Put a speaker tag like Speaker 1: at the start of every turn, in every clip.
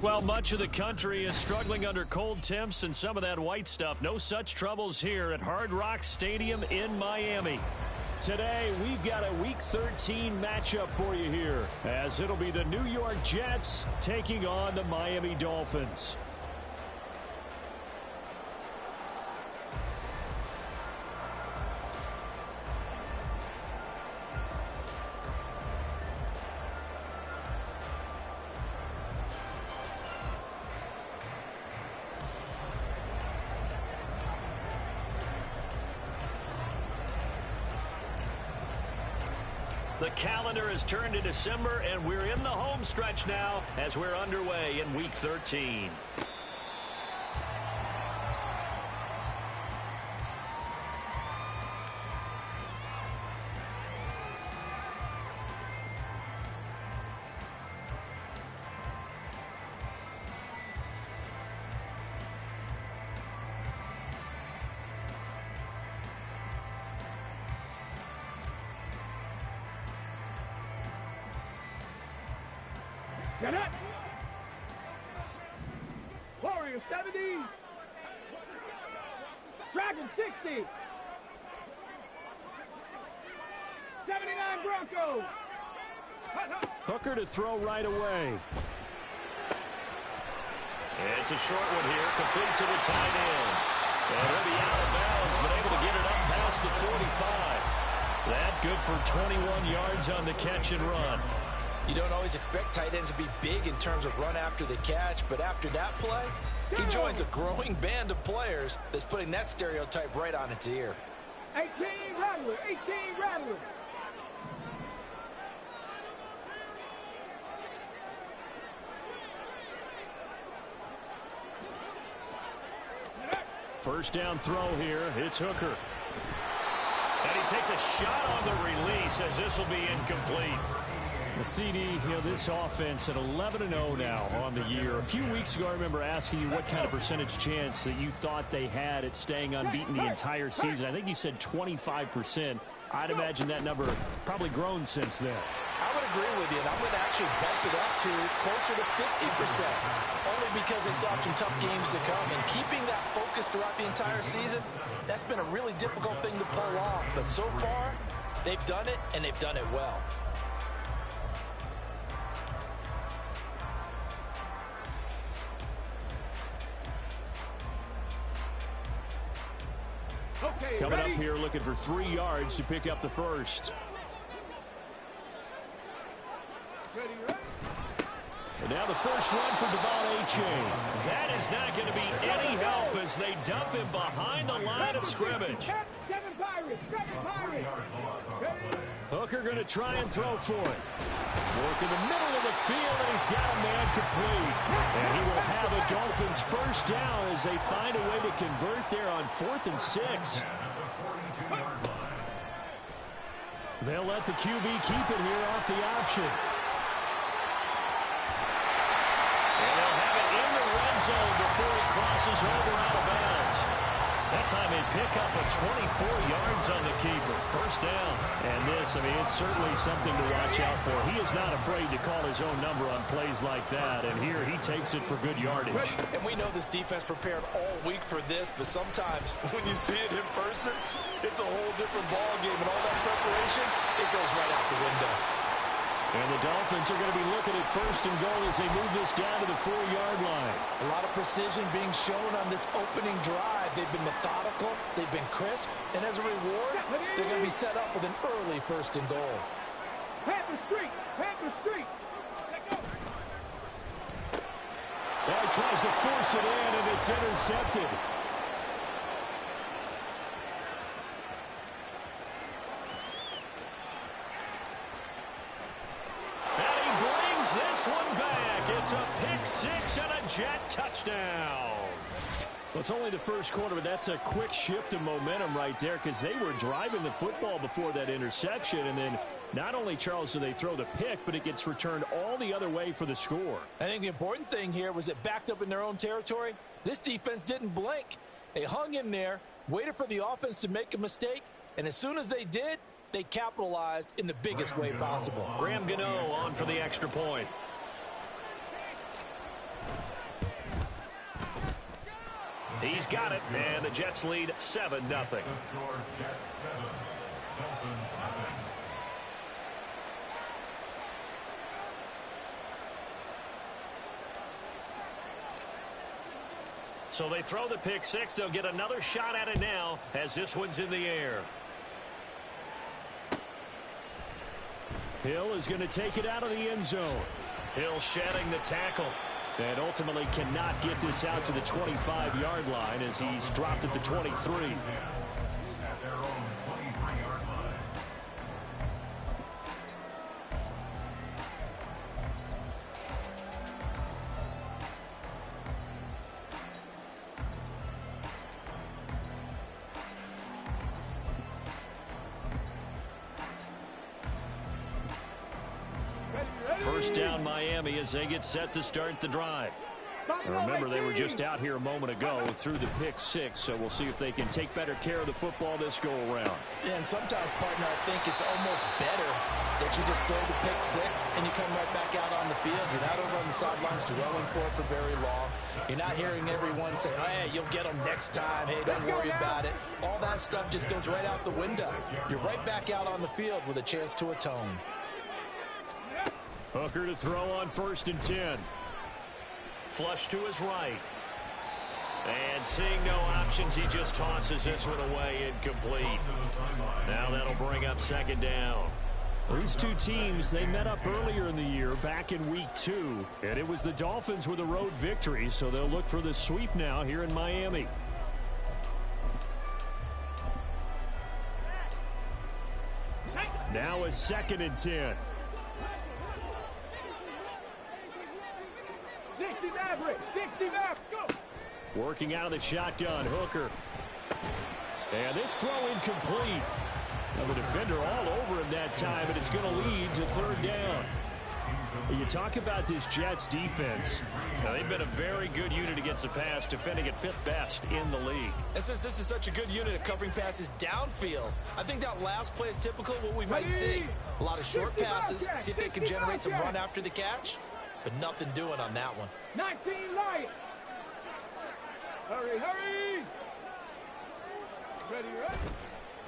Speaker 1: Well, much of the country is struggling under cold temps and some of that white stuff. No such troubles here at Hard Rock Stadium in Miami. Today, we've got a Week 13 matchup for you here, as it'll be the New York Jets taking on the Miami Dolphins. The calendar has turned to December, and we're in the home stretch now as we're underway in Week 13.
Speaker 2: Get up! Warrior 70! Dragon 60! 79 Broncos!
Speaker 1: Hooker to throw right away. It's a short one here, complete to the tight end. And he'll be out of bounds, but able to get it up past the 45. That good for 21 yards on the catch and run.
Speaker 3: You don't always expect tight ends to be big in terms of run after the catch, but after that play, he joins a growing band of players that's putting that stereotype right on its ear.
Speaker 2: 18 Rattler! 18 Rattler!
Speaker 1: First down throw here. It's Hooker. And he takes a shot on the release as this will be incomplete. The CD, this offense at 11-0 now on the year. A few weeks ago, I remember asking you what kind of percentage chance that you thought they had at staying unbeaten the entire season. I think you said 25%. I'd imagine that number probably grown since then.
Speaker 3: I would agree with you, and I'm going to actually bump it up to closer to 50%, only because they saw some tough games to come. And keeping that focus throughout the entire season, that's been a really difficult thing to pull off. But so far, they've done it, and they've done it well.
Speaker 2: Okay,
Speaker 1: coming
Speaker 2: ready?
Speaker 1: up here looking for 3 yards to pick up the first.
Speaker 2: Ready, ready?
Speaker 1: And now the first run for Devon A-Chain. That is not going to be any help as they dump him behind the line of scrimmage.
Speaker 2: 7 Pirates! 7 Pirates!
Speaker 1: Hooker going to try and throw for it. Work in the middle of the field, and he's got a man complete. And he will have a Dolphins first down as they find a way to convert there on 4th and 6. They'll let the QB keep it here off the option. And they'll have it in the red zone before he crosses over out of bounds. That time they pick up a 24 yards on the keeper. First down. And this, it's certainly something to watch out for. He is not afraid to call his own number on plays like that. And here he takes it for good yardage.
Speaker 3: And we know this defense prepared all week for this, but sometimes when you see it in person, it's a whole different ball game. And all that preparation, it goes right out the window.
Speaker 1: And the Dolphins are going to be looking at 1st and goal as they move this down to the 4-yard line.
Speaker 3: A lot of precision being shown on this opening drive. They've been methodical, they've been crisp, and as a reward, they're going to be set up with an early 1st and goal.
Speaker 2: Panther Street! Panther Street!
Speaker 1: He tries to force it in, and it's intercepted. This one back. It's a pick 6 and a Jet touchdown. Well, it's only the first quarter, but that's a quick shift of momentum right there because they were driving the football before that interception. And then not only, Charles, do they throw the pick, but it gets returned all the other way for the score.
Speaker 3: I think the important thing here was it backed up in their own territory. This defense didn't blink. They hung in there, waited for the offense to make a mistake, and as soon as they did, they capitalized in the biggest way possible.
Speaker 1: Graham Gano on for the extra point. He's got it, and the Jets lead 7-0. So they throw the pick six. They'll get another shot at it now as this one's in the air. Hill is going to take it out of the end zone. Hill shedding the tackle. And ultimately cannot get this out to the 25-yard line as he's dropped at the 23. First down Miami as they get set to start the drive. Remember, they were just out here a moment ago through the pick six, so we'll see if they can take better care of the football this go-around.
Speaker 3: Yeah, and sometimes, partner, I think it's almost better that you just throw the pick six and you come right back out on the field. You're not over on the sidelines dwelling for it for very long. You're not hearing everyone say, hey, you'll get them next time. Hey, don't worry about it. All that stuff just goes right out the window. You're right back out on the field with a chance to atone.
Speaker 1: Hooker to throw on 1st and 10. Flush to his right. And seeing no options, he just tosses this one away, incomplete. Now that'll bring up 2nd down. These two teams, they met up earlier in the year back in week 2. And it was the Dolphins with a road victory, so they'll look for the sweep now here in Miami. Now a 2nd and 10.
Speaker 2: 60 left, go.
Speaker 1: Working out of the shotgun, Hooker. And this throw incomplete. Now the defender all over him that time, and it's going to lead to 3rd down. You talk about this Jets defense. Now, they've been a very good unit against the pass, defending at 5th best in the league.
Speaker 3: And since this is such a good unit at covering passes downfield, I think that last play is typical of what we might see. A lot of short passes, see if they can generate some run after the catch, but nothing doing on that one.
Speaker 2: 19 Lions. Hurry, hurry. Ready, ready.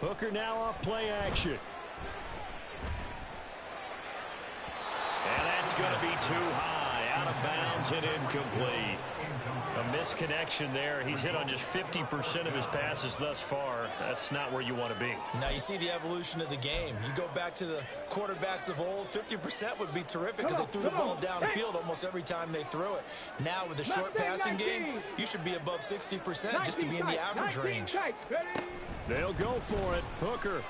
Speaker 1: Hooker now off play action. And that's going to be too high, out of bounds and incomplete. A misconnection there. He's hit on just 50% of his passes thus far. That's not where you want to be.
Speaker 3: Now you see the evolution of the game. You go back to the quarterbacks of old, 50% would be terrific because they threw the ball downfield almost every time they threw it. Now with the short passing game, you should be above 60% just to be in the average range.
Speaker 1: They'll go for it. Hooker.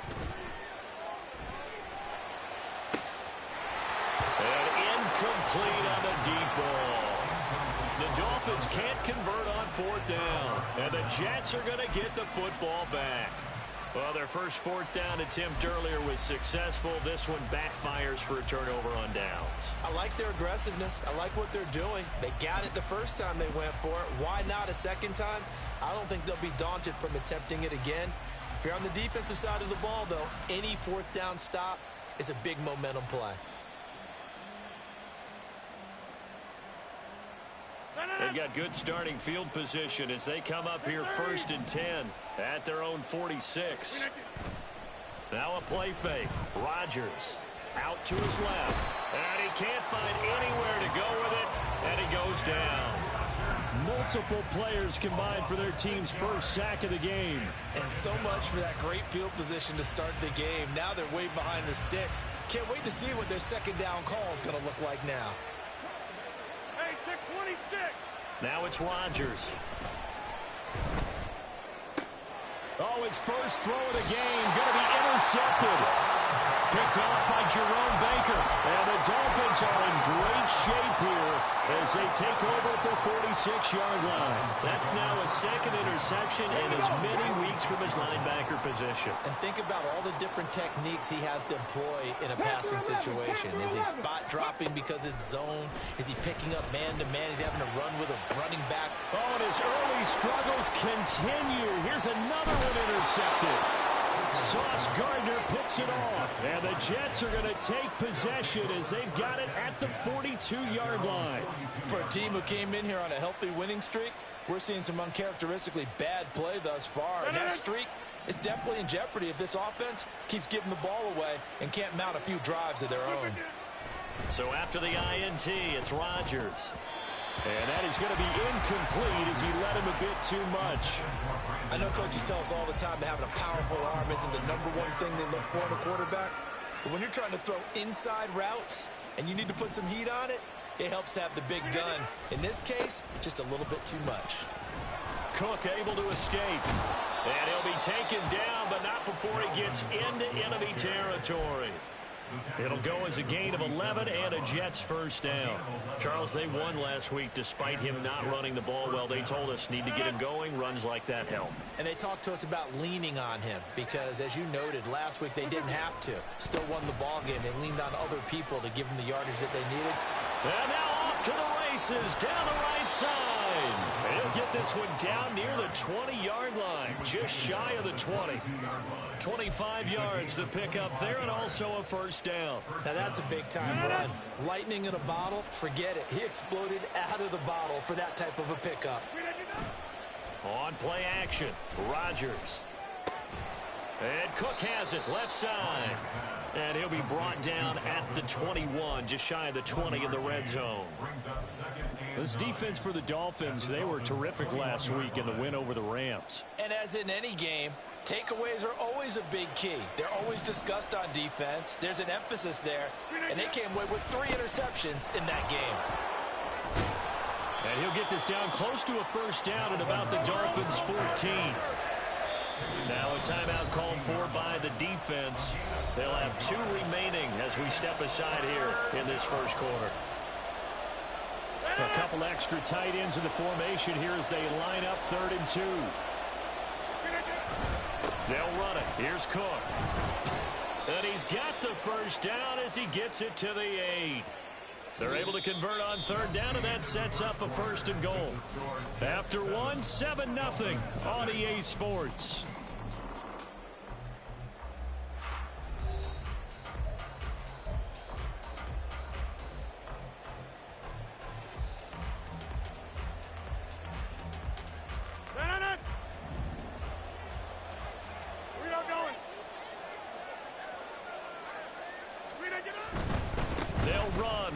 Speaker 1: And incomplete on the deep ball. The Dolphins can't convert on 4th down. And the Jets are going to get the football back. Well, their first 4th down attempt earlier was successful. This one backfires for a turnover on downs.
Speaker 3: I like their aggressiveness. I like what they're doing. They got it the first time they went for it. Why not a second time? I don't think they'll be daunted from attempting it again. If you're on the defensive side of the ball, though, any 4th down stop is a big momentum play.
Speaker 1: They've got good starting field position as they come up here 1st and 10 at their own 46. Now a play fake. Rodgers out to his left. And he can't find anywhere to go with it. And he goes down. Multiple players combined for their team's first sack of the game.
Speaker 3: And so much for that great field position to start the game. Now they're way behind the sticks. Can't wait to see what their 2nd down call is going to look like now.
Speaker 2: Hey, 626.
Speaker 1: Now it's Rodgers. Oh, his first throw of the game going to be intercepted. Picked off by Jerome Baker. And the Dolphins are in great shape here as they take over at the 46-yard line. That's now a 2nd interception in as many weeks from his linebacker position.
Speaker 3: And think about all the different techniques he has to employ in a passing situation. Is he spot dropping because it's zone? Is he picking up man-to-man? Is he having to run with a running back?
Speaker 1: Oh, and his early struggles continue. Here's another one intercepted. Sauce Gardner picks it off. And the Jets are going to take possession as they've got it at the 42-yard line.
Speaker 3: For a team who came in here on a healthy winning streak, We're seeing some uncharacteristically bad play thus far, and that streak is definitely in jeopardy if this offense keeps giving the ball away and can't mount a few drives of their own.
Speaker 1: So after the INT, it's Rodgers. And that is going to be incomplete as he let him a bit too much.
Speaker 3: I know coaches tell us all the time that having a powerful arm isn't the #1 thing they look for in a quarterback. But when you're trying to throw inside routes and you need to put some heat on it, it helps have the big gun. In this case, just a little bit too much.
Speaker 1: Cook able to escape. And he'll be taken down, but not before he gets into enemy territory. It'll go as a gain of 11 and a Jets first down. Charles, they won last week despite him not running the ball well. They told us need to get him going. Runs like that help. And they talked to us about leaning on him because, as you noted, last week they didn't have to. Still won the ball game. They leaned on other people to give them the yardage that they needed. And now off to the races down the right side. And he'll get this one down near the 20-yard line, just shy of the 20. 25 yards to pick up there, and also a first down. Now that's a big-time run. Lightning in a bottle, forget it. He exploded out of the bottle for that type of a pickup. On play action, Rodgers. And Cook has it, left side. And he'll be brought down at the 21, just shy of the 20 in the red zone. This defense for the Dolphins, they were terrific last week in the win over the Rams. And as in any game, takeaways are always a big key. They're always discussed on defense. There's an emphasis there, and they came away with 3 interceptions in that game. And he'll get this down close to a first down at about the Dolphins' 14. Now a timeout called for by the defense. They'll have 2 remaining as we step aside here in this first quarter. A couple extra tight ends in the formation here as they line up 3rd and 2. They'll run it. Here's Cook. And he's got the first down as he gets it to the 8. They're able to convert on 3rd down, and that sets up a 1st and goal. After one, 7-0 on EA Sports.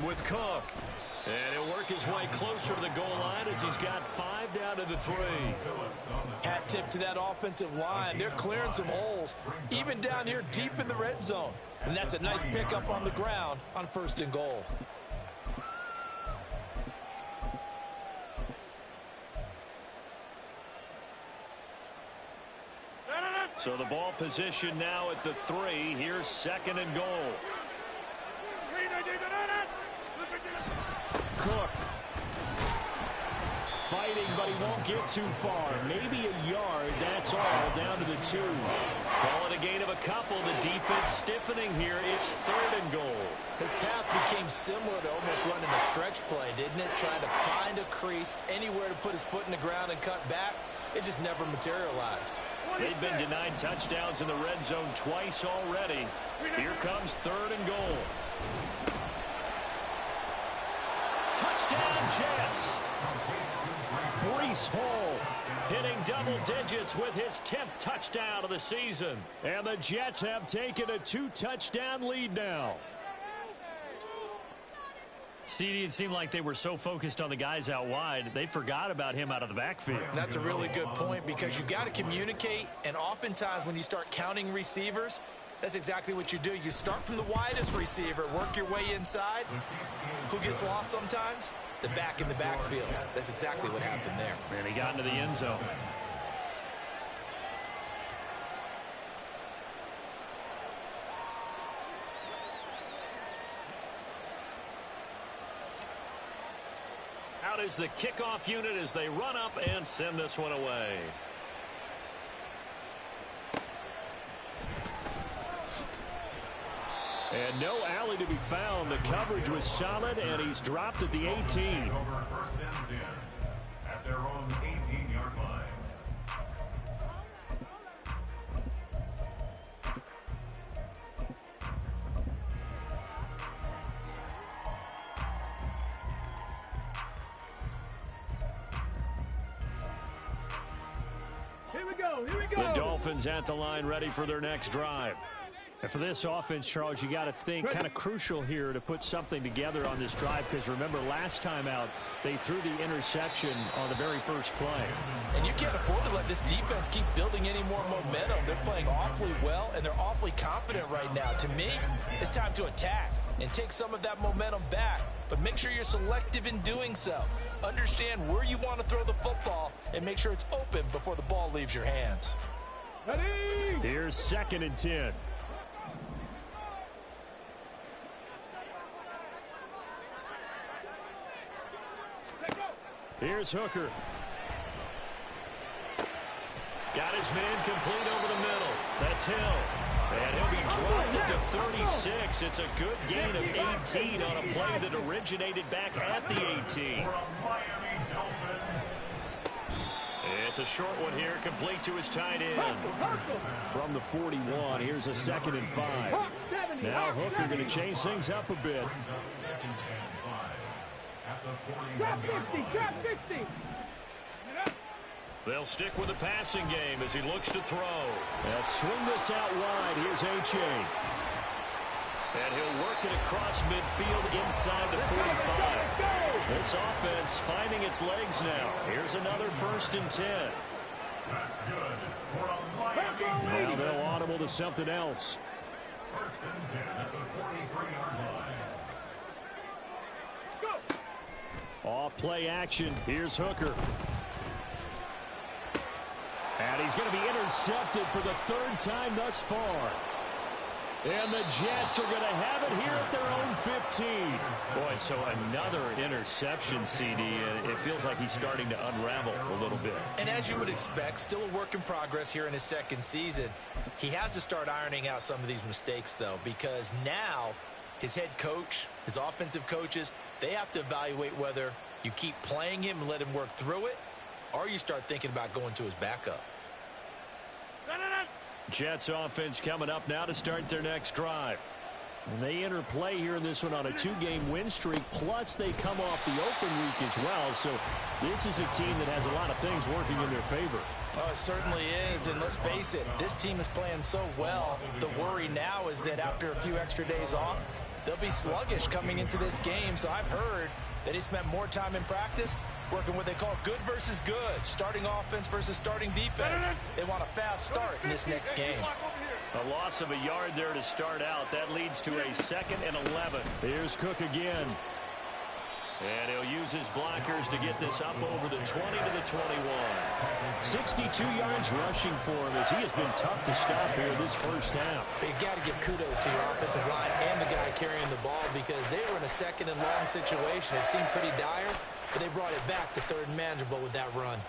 Speaker 1: With Cook. And he'll work his way closer to the goal line as he's got 5 down to the 3. Hat tip to that offensive line. They're clearing some holes, even down here deep in the red zone. And that's a nice pickup on the ground on 1st and goal. So the ball position now at the 3. Here's 2nd and goal. Cook fighting, but he won't get too far. Maybe a yard, that's all, down to the 2. Call it a gain of a couple. The defense stiffening here. It's 3rd and goal. His path became similar to almost running a stretch play, didn't it? Trying to find a crease, anywhere to put his foot in the ground and cut back. It just never materialized. They've been denied touchdowns in the red zone twice already. Here comes 3rd and goal. Touchdown, Jets. Breece Hall hitting double digits with his 10th touchdown of the season. And the Jets have taken a 2-touchdown lead now. CD, it seemed like they were so focused on the guys out wide, they forgot about him out of the backfield. That's a really good point because you've got to communicate, and oftentimes when you start counting receivers, that's exactly what you do. You start from the widest receiver, work your way inside. Who gets lost sometimes? The back in the backfield. That's exactly what happened there. And he got into the end zone. Out is the kickoff unit as they run up and send this one away. And no alley to be found. The coverage was solid, and he's dropped at the 18.
Speaker 4: First and 10 at their own 18-yard line.
Speaker 2: go. Here we
Speaker 1: The
Speaker 2: go.
Speaker 1: Dolphins at the line, ready for their next drive. And for this offense, Charles, you got to think kind of crucial here to put something together on this drive, because remember last time out they threw the interception on the very first play.
Speaker 3: And you can't afford to let this defense keep building any more momentum. They're playing awfully well, and they're awfully confident right now. To me, it's time to attack and take some of that momentum back, but make sure you're selective in doing so. Understand where you want to throw the football and make sure it's open before the ball leaves your hands.
Speaker 2: Ready.
Speaker 1: Here's 2nd and 10. Here's Hooker. Got his man complete over the middle. That's Hill. And he'll be dropped at the 36. It's a good gain of 18 on a play that originated back at the 18. It's a short one here, complete to his tight end. From the 41, here's a 2nd and 5. Now Hooker going to change things up a bit.
Speaker 2: Trap 50. Trap 60.
Speaker 1: They'll stick with the passing game as he looks to throw. They'll swing this out wide. Here's H.A. And he'll work it across midfield inside the 45. This offense finding its legs now. Here's another 1st and 10.
Speaker 4: That's good for a Miami.
Speaker 1: Now they'll audible to something else.
Speaker 4: 1st and 10 at the 43-yard line.
Speaker 1: Off play action. Here's Hooker. And he's going to be intercepted for the 3rd time thus far. And the Jets are going to have it here at their own 15. Boy, so another interception, CD. It feels like he's starting to unravel a little bit.
Speaker 3: And as you would expect, still a work in progress here in his 2nd season. He has to start ironing out some of these mistakes, though, because now his head coach, his offensive coaches, they have to evaluate whether you keep playing him and let him work through it, or you start thinking about going to his backup.
Speaker 1: Jets offense coming up now to start their next drive. And they enter play here in this one on a 2-game win streak, plus they come off the open week as well. So this is a team that has a lot of things working in their favor.
Speaker 3: Oh, it certainly is, and let's face it, this team is playing so well. The worry now is that after a few extra days off, they'll be sluggish coming into this game. So I've heard that he spent more time in practice working what they call good versus good, starting offense versus starting defense. They want a fast start in this next game.
Speaker 1: A loss of a yard there to start out. That leads to a 2nd and 11. Here's Cook again. And he'll use his blockers to get this up over the 20 to the 21. 62 yards rushing for him as he has been tough to stop here this first half.
Speaker 3: You got to give kudos to your offensive line and the guy carrying the ball, because they were in a 2nd and long situation. It seemed pretty dire, but they brought it back to 3rd and manageable with that run.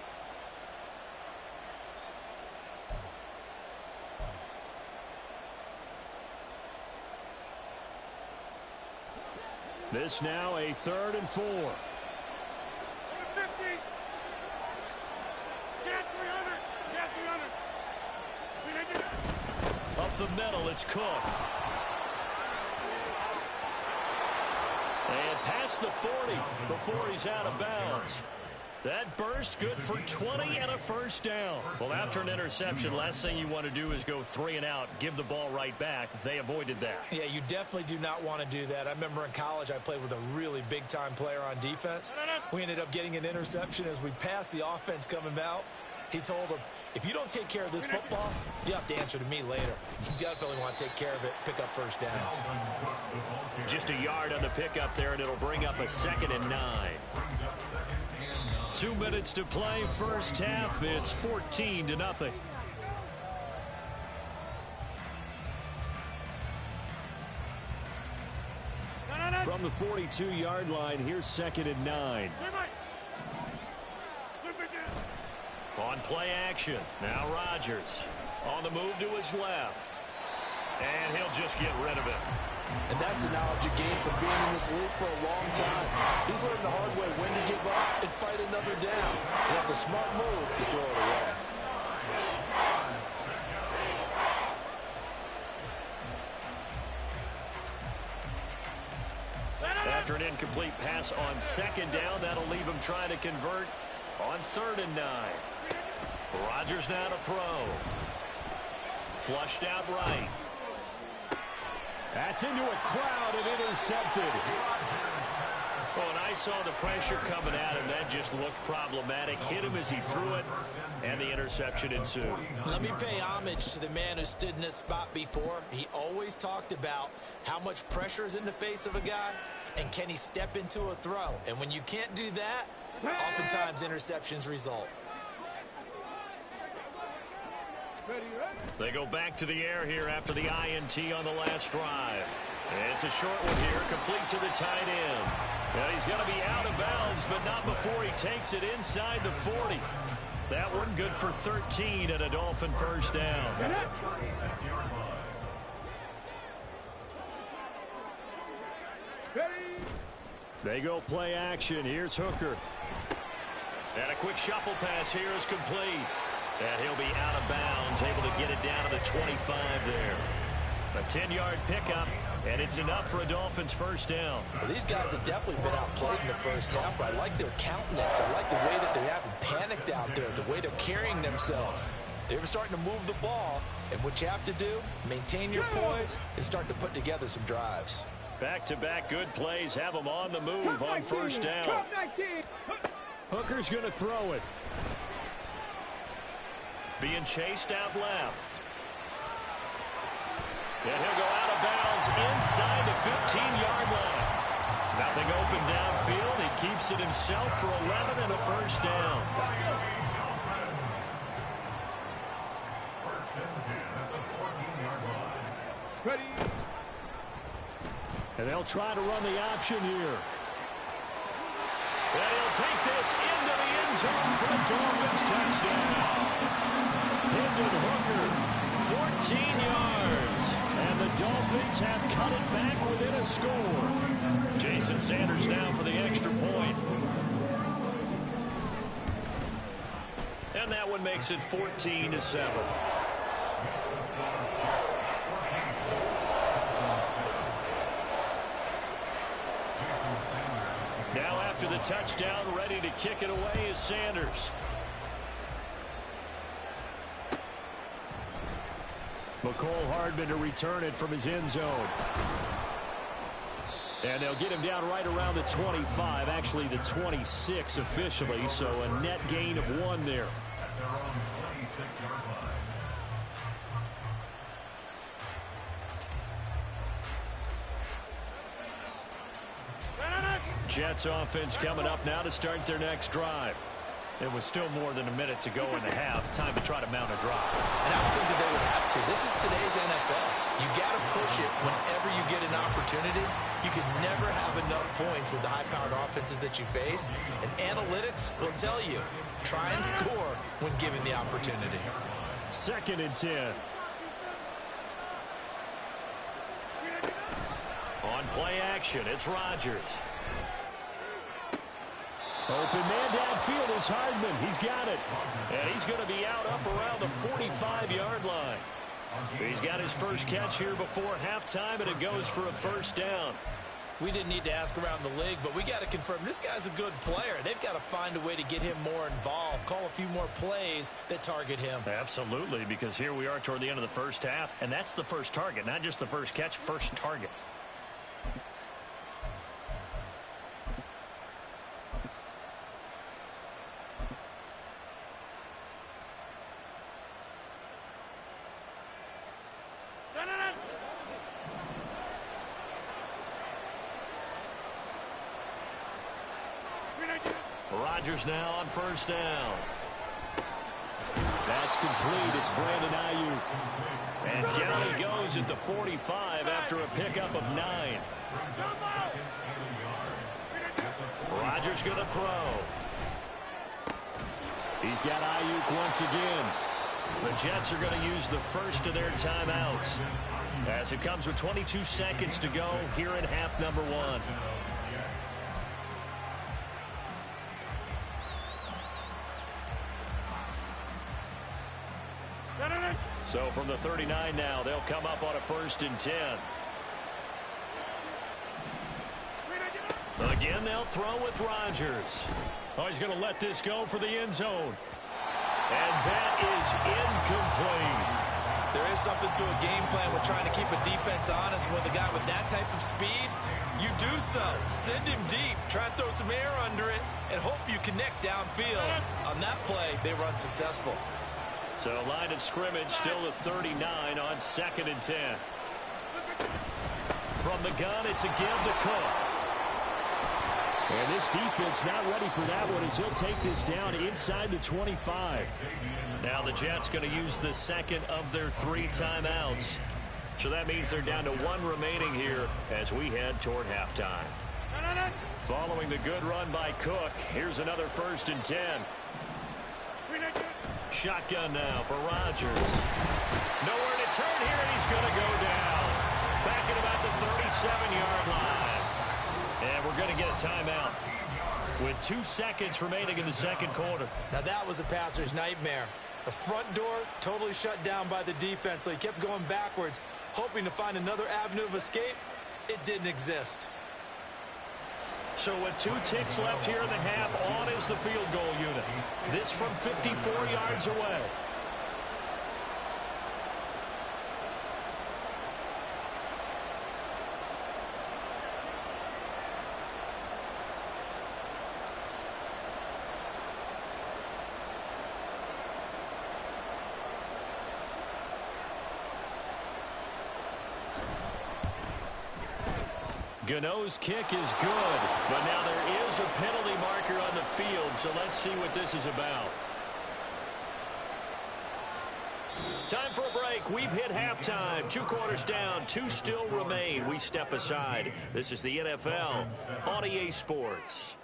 Speaker 1: This now a 3rd and 4.
Speaker 2: 50. Get 300. Get 300.
Speaker 1: Up the middle, it's Cook. And past the 40 before he's out of bounds. That burst good for 20 and a 1st down. Well, after an interception, last thing you want to do is go 3 and out, give the ball right back. They avoided that.
Speaker 3: Yeah, you definitely do not want to do that. I remember in college I played with a really big-time player on defense. We ended up getting an interception as we passed the offense coming out. He told him, if you don't take care of this football, you have to answer to me later. You definitely want to take care of it, pick up 1st downs.
Speaker 1: Just a yard on the pickup there, and it'll bring up a 2nd and 9. 2 minutes to play, first half. It's 14 to nothing. From the 42-yard line, here's 2nd and 9. On play action, now Rodgers. On the move to his left. And he'll just get rid of it.
Speaker 3: And that's the knowledge you gain from being in this league for a long time. He's learned the hard way when to give up and fight another down. And that's a smart move to throw it away.
Speaker 1: After an incomplete pass on 2nd down, that'll leave him trying to convert on 3rd and 9. Rodgers now to throw. Flushed out right. That's into a crowd and intercepted. Well, and I saw the pressure coming at him. That just looked problematic. Hit him as he threw it, and the interception ensued.
Speaker 3: Let me pay homage to the man who stood in this spot before. He always talked about how much pressure is in the face of a guy, and can he step into a throw. And when you can't do that, oftentimes interceptions result.
Speaker 1: They go back to the air here after the INT on the last drive. It's a short one here, complete to the tight end. And he's going to be out of bounds, but not before he takes it inside the 40. That one good for 13 and a Dolphin first down. They go play action. Here's Hooker. And a quick shuffle pass here is complete. And he'll be out of bounds, able to get it down to the 25 there. A 10-yard pickup, and it's enough for a Dolphins first down.
Speaker 3: Well, these guys have definitely been outplayed in the first half. I like their countenance. I like the way that they haven't panicked out there, the way they're carrying themselves. They were starting to move the ball, and what you have to do, maintain your poise and start to put together some drives.
Speaker 1: Back-to-back good plays have them on the move on first down. Hooker's going to throw it. Being chased out left. And he'll go out of bounds inside the 15-yard line. Nothing open downfield. He keeps it himself for 11 and a first down.
Speaker 4: First and 10 at the 14-yard line.
Speaker 2: Ready.
Speaker 1: And they'll try to run the option here. And he'll take this into the end zone for the Dolphins touchdown. Hendon Hooker, 14 yards. And the Dolphins have cut it back within a score. Jason Sanders now for the extra point. And that one makes it 14-7. Now after the touchdown, ready to kick it away is Sanders. McCole Hardman to return it from his end zone. And they'll get him down right around the 25, actually the 26 officially, so a net gain of 1 there.
Speaker 4: At their own 26-yard line.
Speaker 1: Jets offense coming up now to start their next drive. It was still more than a minute to go in the half. Time to try to mount a drive.
Speaker 3: And I would think that they would have to. This is today's NFL. You got to push it whenever you get an opportunity. You can never have enough points with the high-powered offenses that you face. And analytics will tell you, try and score when given the opportunity.
Speaker 1: 2nd and 10. On play action, it's Rodgers. Open man downfield is Hardman. He's got it. And he's going to be out up around the 45-yard line. He's got his first catch here before halftime, and it goes for a first down.
Speaker 3: We didn't need to ask around the league, but we got to confirm this guy's a good player. They've got to find a way to get him more involved, call a few more plays that target him.
Speaker 1: Absolutely, because here we are toward the end of the first half, and that's the first target, not just the first catch, first target. Rodgers now on first down. That's complete. It's Brandon Ayuk. And down he goes at the 45 after a pickup of 9. Rodgers going to throw. He's got Ayuk once again. The Jets are going to use the first of their timeouts as it comes with 22 seconds to go here in half number 1. So from the 39 now, they'll come up on a 1st and 10. Again, they'll throw with Rodgers. Oh, he's going to let this go for the end zone. And that is incomplete.
Speaker 3: There is something to a game plan with trying to keep a defense honest. With a guy with that type of speed, you do so. Send him deep. Try and throw some air under it and hope you connect downfield. On that play, they were unsuccessful.
Speaker 1: So line of scrimmage still at 39 on 2nd and 10. From the gun, it's a give to Cook. And this defense not ready for that one as he'll take this down inside the 25. Now the Jets going to use the second of their 3 timeouts. So that means they're down to 1 remaining here as we head toward halftime. Following the good run by Cook, here's another 1st and 10. Shotgun now for Rodgers. Nowhere to turn here, and he's going to go down. Back at about the 37-yard line. And we're going to get a timeout with 2 seconds remaining in the 2nd quarter.
Speaker 3: Now that was a passer's nightmare. The front door totally shut down by the defense, so he kept going backwards, hoping to find another avenue of escape. It didn't exist.
Speaker 1: So with 2 ticks left here in the half, on is the field goal unit. This from 54 yards away. Gano's kick is good, but now there is a penalty marker on the field, so let's see what this is about. Time for a break. We've hit halftime. 2 quarters down, 2 still remain. We step aside. This is the NFL on EA Sports.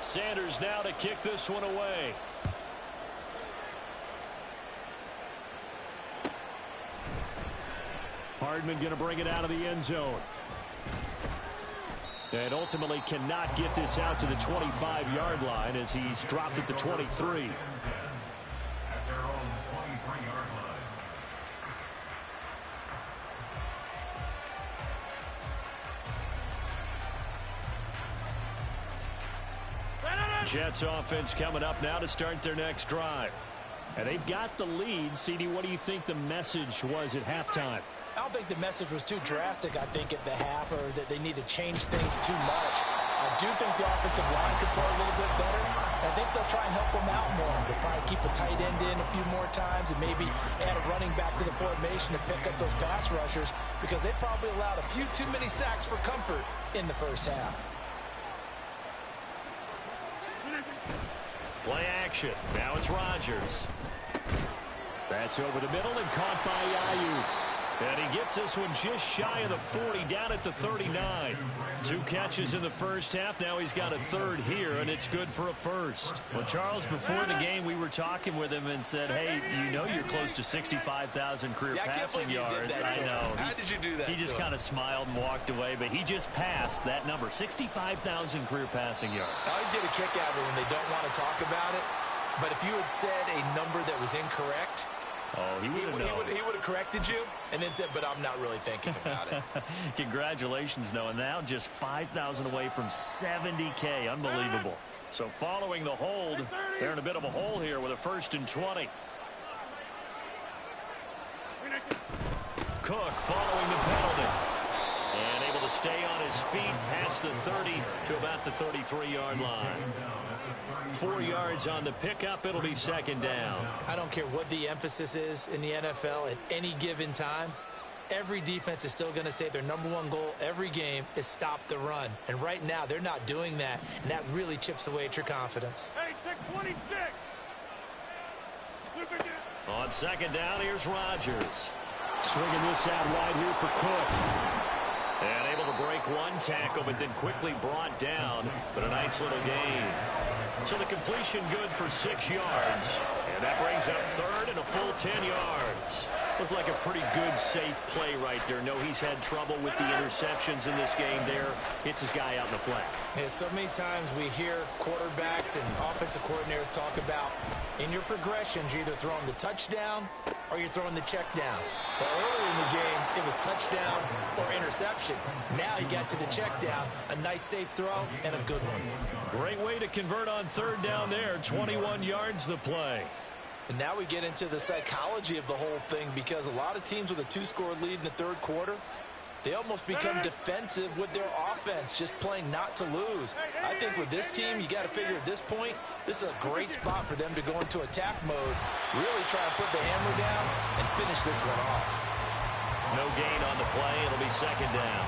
Speaker 1: Sanders now to kick this one away. Hardman going to bring it out of the end zone. And ultimately cannot get this out to the 25-yard line as he's dropped at the 23.
Speaker 4: At their own 23-yard line.
Speaker 1: Jets offense coming up now to start their next drive. And they've got the lead. CD, what do you think the message was at halftime?
Speaker 3: I don't think the message was too drastic, I think, at the half, or that they need to change things too much. I do think the offensive line could play a little bit better. I think they'll try and help them out more. They'll probably keep a tight end in a few more times and maybe add a running back to the formation to pick up those pass rushers, because they probably allowed a few too many sacks for comfort in the first half.
Speaker 1: Play action. Now it's Rodgers. That's over the middle and caught by Ayuk. And he gets this one just shy of the 40, down at the 39. 2 catches in the first half. Now he's got a 3rd here, and it's good for a 1st. Well, Charles, before the game, we were talking with him and said, hey, you know you're close to 65,000 career passing yards. I know.
Speaker 3: How did you do that?
Speaker 1: He just kind of smiled and walked away, but he just passed that number, 65,000 career passing yards.
Speaker 3: I always get a kick out of it when they don't want to talk about it. But if you had said a number that was incorrect,
Speaker 1: oh, he
Speaker 3: would have corrected you and then said, but I'm not really thinking about it.
Speaker 1: Congratulations, Noah. Now just 5,000 away from 70K. Unbelievable. So following the hold, they're in a bit of a hole here with a 1st and 20. Cook following the penalty. And able to stay on his feet past the 30 to about the 33-yard line. 4 yards on the pickup. It'll be 2nd down.
Speaker 3: I don't care what the emphasis is in the NFL at any given time. Every defense is still going to say their #1 goal every game is stop the run. And right now, they're not doing that. And that really chips away at your confidence.
Speaker 2: Hey, check 26.
Speaker 1: On 2nd down, here's Rodgers. Swinging this out wide here for Cook. And able to break 1 tackle, but then quickly brought down. But a nice little gain. So the completion good for 6 yards. And that brings up third and a full 10 yards. Looked like a pretty good, safe play right there. No, he's had trouble with the interceptions in this game there. Hits his guy out in the flat.
Speaker 3: Yeah, so many times we hear quarterbacks and offensive coordinators talk about in your progressions, you're either throwing the touchdown or you're throwing the check down. But earlier in the game, it was touchdown or interception. Now he got to the check down, a nice safe throw, and a good one.
Speaker 1: Great way to convert on third down there. 21 yards the play.
Speaker 3: And now we get into the psychology of the whole thing, because a lot of teams with a 2-score lead in the third quarter, they almost become defensive with their offense, just playing not to lose. I think with this team, you got to figure at this point, this is a great spot for them to go into attack mode, really try to put the hammer down and finish this one off.
Speaker 1: No gain on the play. It'll be second down.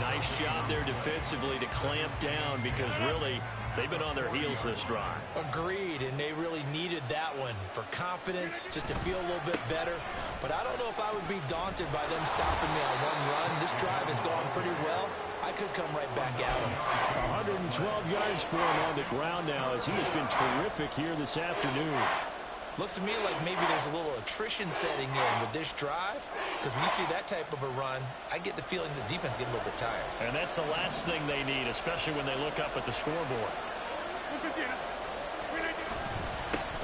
Speaker 1: Nice job there defensively to clamp down, because really they've been on their heels this drive.
Speaker 3: Agreed, and they really needed that one for confidence, just to feel a little bit better. But I don't know if I would be daunted by them stopping me on one run. This drive has gone pretty well. I could come right back at him.
Speaker 1: 112 yards for him on the ground now, as he has been terrific here this afternoon.
Speaker 3: Looks to me like maybe there's a little attrition setting in with this drive, because when you see that type of a run, I get the feeling the defense getting a little bit tired.
Speaker 1: And that's the last thing they need, especially when they look up at the scoreboard.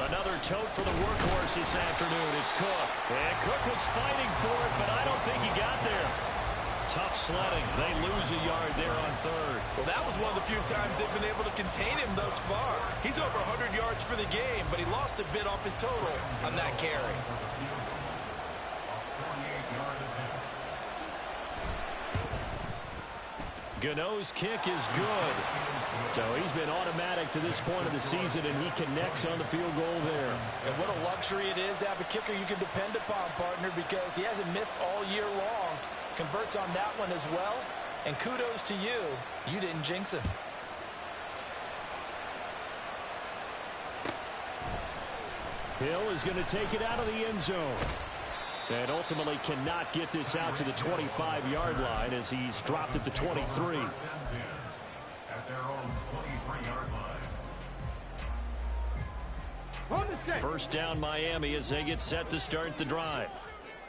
Speaker 1: Another tote for the workhorse this afternoon. It's Cook. And Cook was fighting for it, but I don't think he got there. Tough sledding. They lose a yard there on third.
Speaker 3: Well, that was one of the few times they've been able to contain him thus far. He's over 100 yards for the game, but he lost a bit off his total on that carry.
Speaker 1: Gano's kick is good. So he's been automatic to this point of the season, and he connects on the field goal there.
Speaker 3: And what a luxury it is to have a kicker you can depend upon, partner, because he hasn't missed all year long. Converts on that one as well. And kudos to you. You didn't jinx him.
Speaker 1: Hill is going to take it out of the end zone. And ultimately cannot get this out to the 25-yard line, as he's dropped at the 23.
Speaker 4: At their own 23-yard line.
Speaker 1: First down Miami as they get set to start the drive.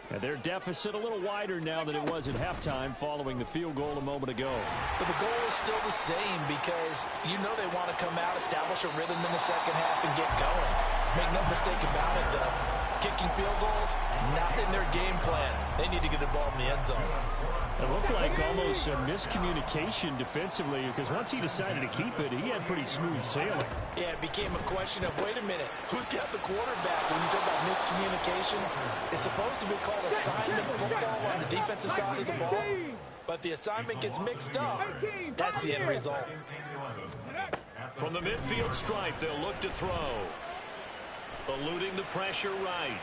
Speaker 1: And their deficit a little wider now than it was at halftime following the field goal a moment ago.
Speaker 3: But the goal is still the same, because you know they want to come out, establish a rhythm in the second half, and get going. Make no mistake about it, though. Kicking field goals, not in their game plan. They need to get the ball in the end zone.
Speaker 1: It looked like almost a miscommunication defensively, because once he decided to keep it, he had pretty smooth sailing.
Speaker 3: Yeah, it became a question of, wait a minute, who's got the quarterback? When you talk about miscommunication, it's supposed to be called assignment football on the defensive side of the ball. But the assignment gets mixed up. That's the end result.
Speaker 1: From the midfield stripe, they'll look to throw. Eluding the pressure right.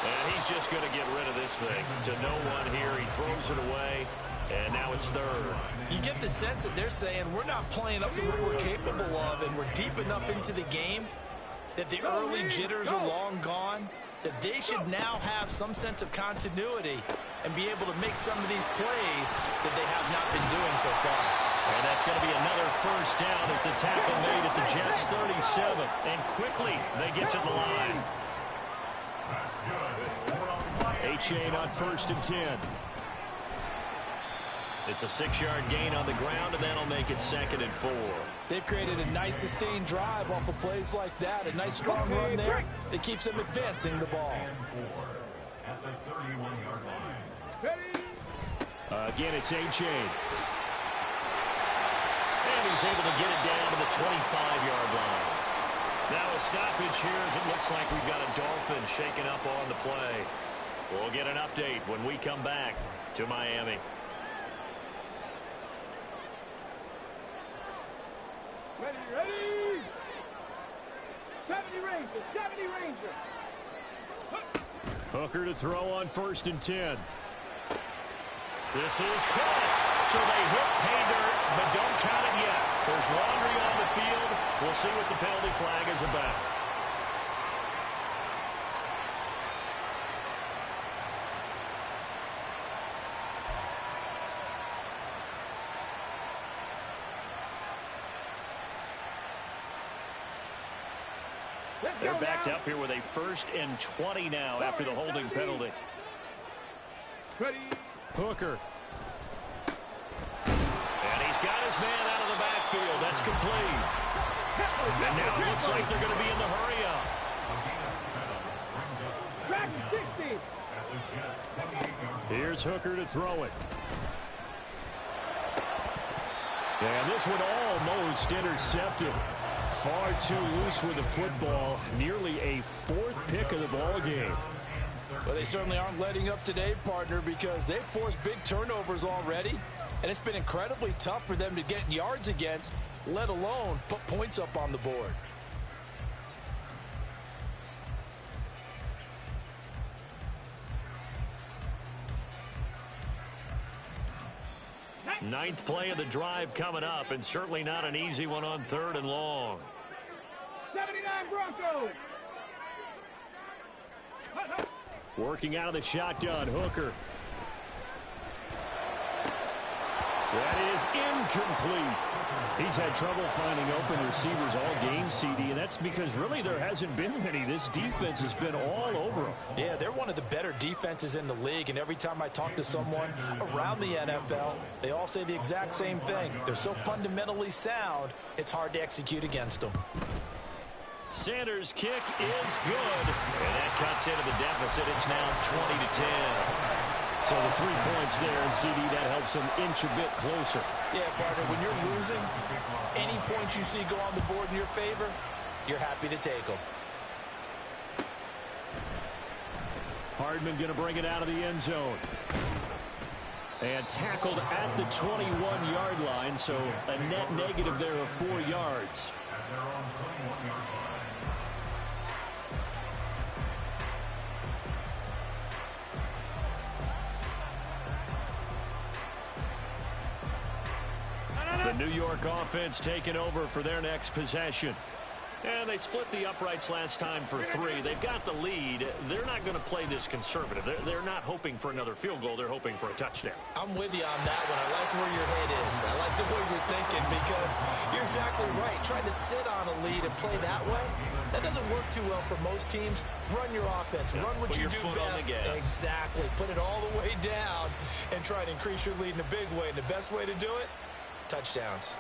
Speaker 1: And he's just going to get rid of this thing. To no one here. He throws it away. And now it's third.
Speaker 3: You get the sense that they're saying we're not playing up to what we're capable of, and we're deep enough into the game that the early jitters are long gone, that they should now have some sense of continuity and be able to make some of these plays that they have not been doing so far.
Speaker 1: And that's going to be another first down as the tackle made at the Jets' 37. And quickly they get to the line. A-Chain on 1st and 10. It's a 6-yard gain on the ground, and that'll make it 2nd and 4.
Speaker 3: They've created a nice sustained drive off of plays like that. A nice strong run there that keeps them advancing the ball.
Speaker 4: At the 31-yard line.
Speaker 1: Again, it's A-Chain. And he's able to get it down to the 25-yard line. Now a stoppage here, as it looks like we've got a Dolphin shaken up on the play. We'll get an update when we come back to Miami.
Speaker 2: Ready! 70 Ranger, 70 Ranger.
Speaker 1: Hooker to throw on 1st and 10. This is caught. So they hit pay dirt, but don't count it yet. There's laundry on the field. We'll see what the penalty flag is about. They're backed up here with a 1st and 20 now after the holding penalty. Hooker. And he's got his man out of the backfield. That's complete. And now it looks like they're going to be in the hurry-up. Here's Hooker to throw it. And this one almost intercepted. Far too loose with the football. Nearly a 4th pick of the ball game.
Speaker 3: Well, they certainly aren't letting up today, partner, because they've forced big turnovers already. And it's been incredibly tough for them to get yards against, let alone put points up on the board.
Speaker 1: Ninth play of the drive coming up, and certainly not an easy one on 3rd and long.
Speaker 2: 79 Broncos.
Speaker 1: Working out of the shotgun, Hooker. That is incomplete. He's had trouble finding open receivers all game, CD, and that's because really there hasn't been many. This defense has been all over them.
Speaker 3: Yeah, they're one of the better defenses in the league, and every time I talk to someone around the NFL, they all say the exact same thing. They're so fundamentally sound, it's hard to execute against them.
Speaker 1: Sanders' kick is good, and that cuts into the deficit. It's now 20-10. So the 3 points there, and CD, that helps them inch a bit closer.
Speaker 3: Yeah, partner, when you're losing, any points you see go on the board in your favor, you're happy to take them.
Speaker 1: Hardman going to bring it out of the end zone. And tackled at the 21-yard line, so a net negative there of 4 yards. The New York offense taking over for their next possession. And they split the uprights last time for 3. They've got the lead. They're not going to play this conservative. They're not hoping for another field goal. They're hoping for a touchdown.
Speaker 3: I'm with you on that one. I like where your head is. I like the way you're thinking because you're exactly right. Trying to sit on a lead and play that way, that doesn't work too well for most teams. Run your offense. Run what you do best. Exactly. Put it all the way down and try to increase your lead in a big way. And the best way to do it, touchdowns.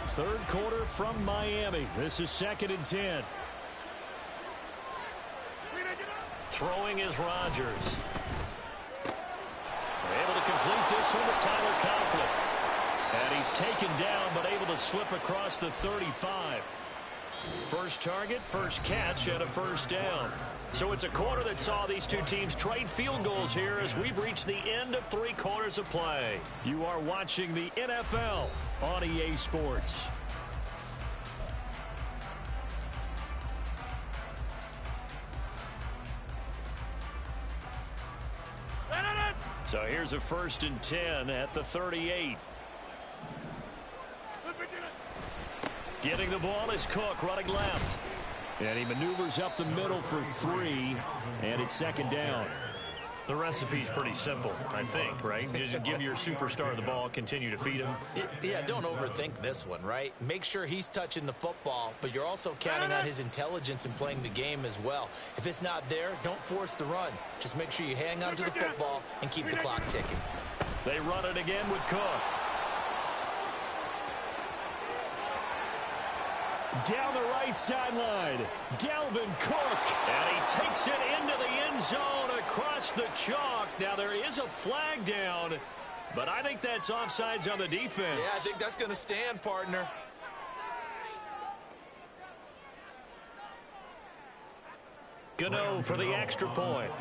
Speaker 1: Third quarter from Miami. This is 2nd and 10. Throwing is Rodgers. Able to complete this one to Tyler Conklin. And he's taken down, but able to slip across the 35. First target, first catch, and a first down. So it's a quarter that saw these two teams trade field goals here as we've reached the end of 3 quarters of play. You are watching the NFL on EA Sports. So here's a 1st and 10 at the 38. Getting the ball is Cook running left. And he maneuvers up the middle for 3, and it's 2nd down. The recipe's pretty simple, I think, right? Just give your superstar the ball, continue to feed him.
Speaker 3: Yeah, don't overthink this one, right? Make sure he's touching the football, but you're also counting on his intelligence in playing the game as well. If it's not there, don't force the run. Just make sure you hang on to the football and keep the clock ticking.
Speaker 1: They run it again with Cook. Down the right sideline, Dalvin Cook, and he takes it into the end zone across the chalk. Now there is a flag down, but I think that's offsides on the defense.
Speaker 3: Yeah, I think that's going to stand, partner.
Speaker 1: Gano for the extra point.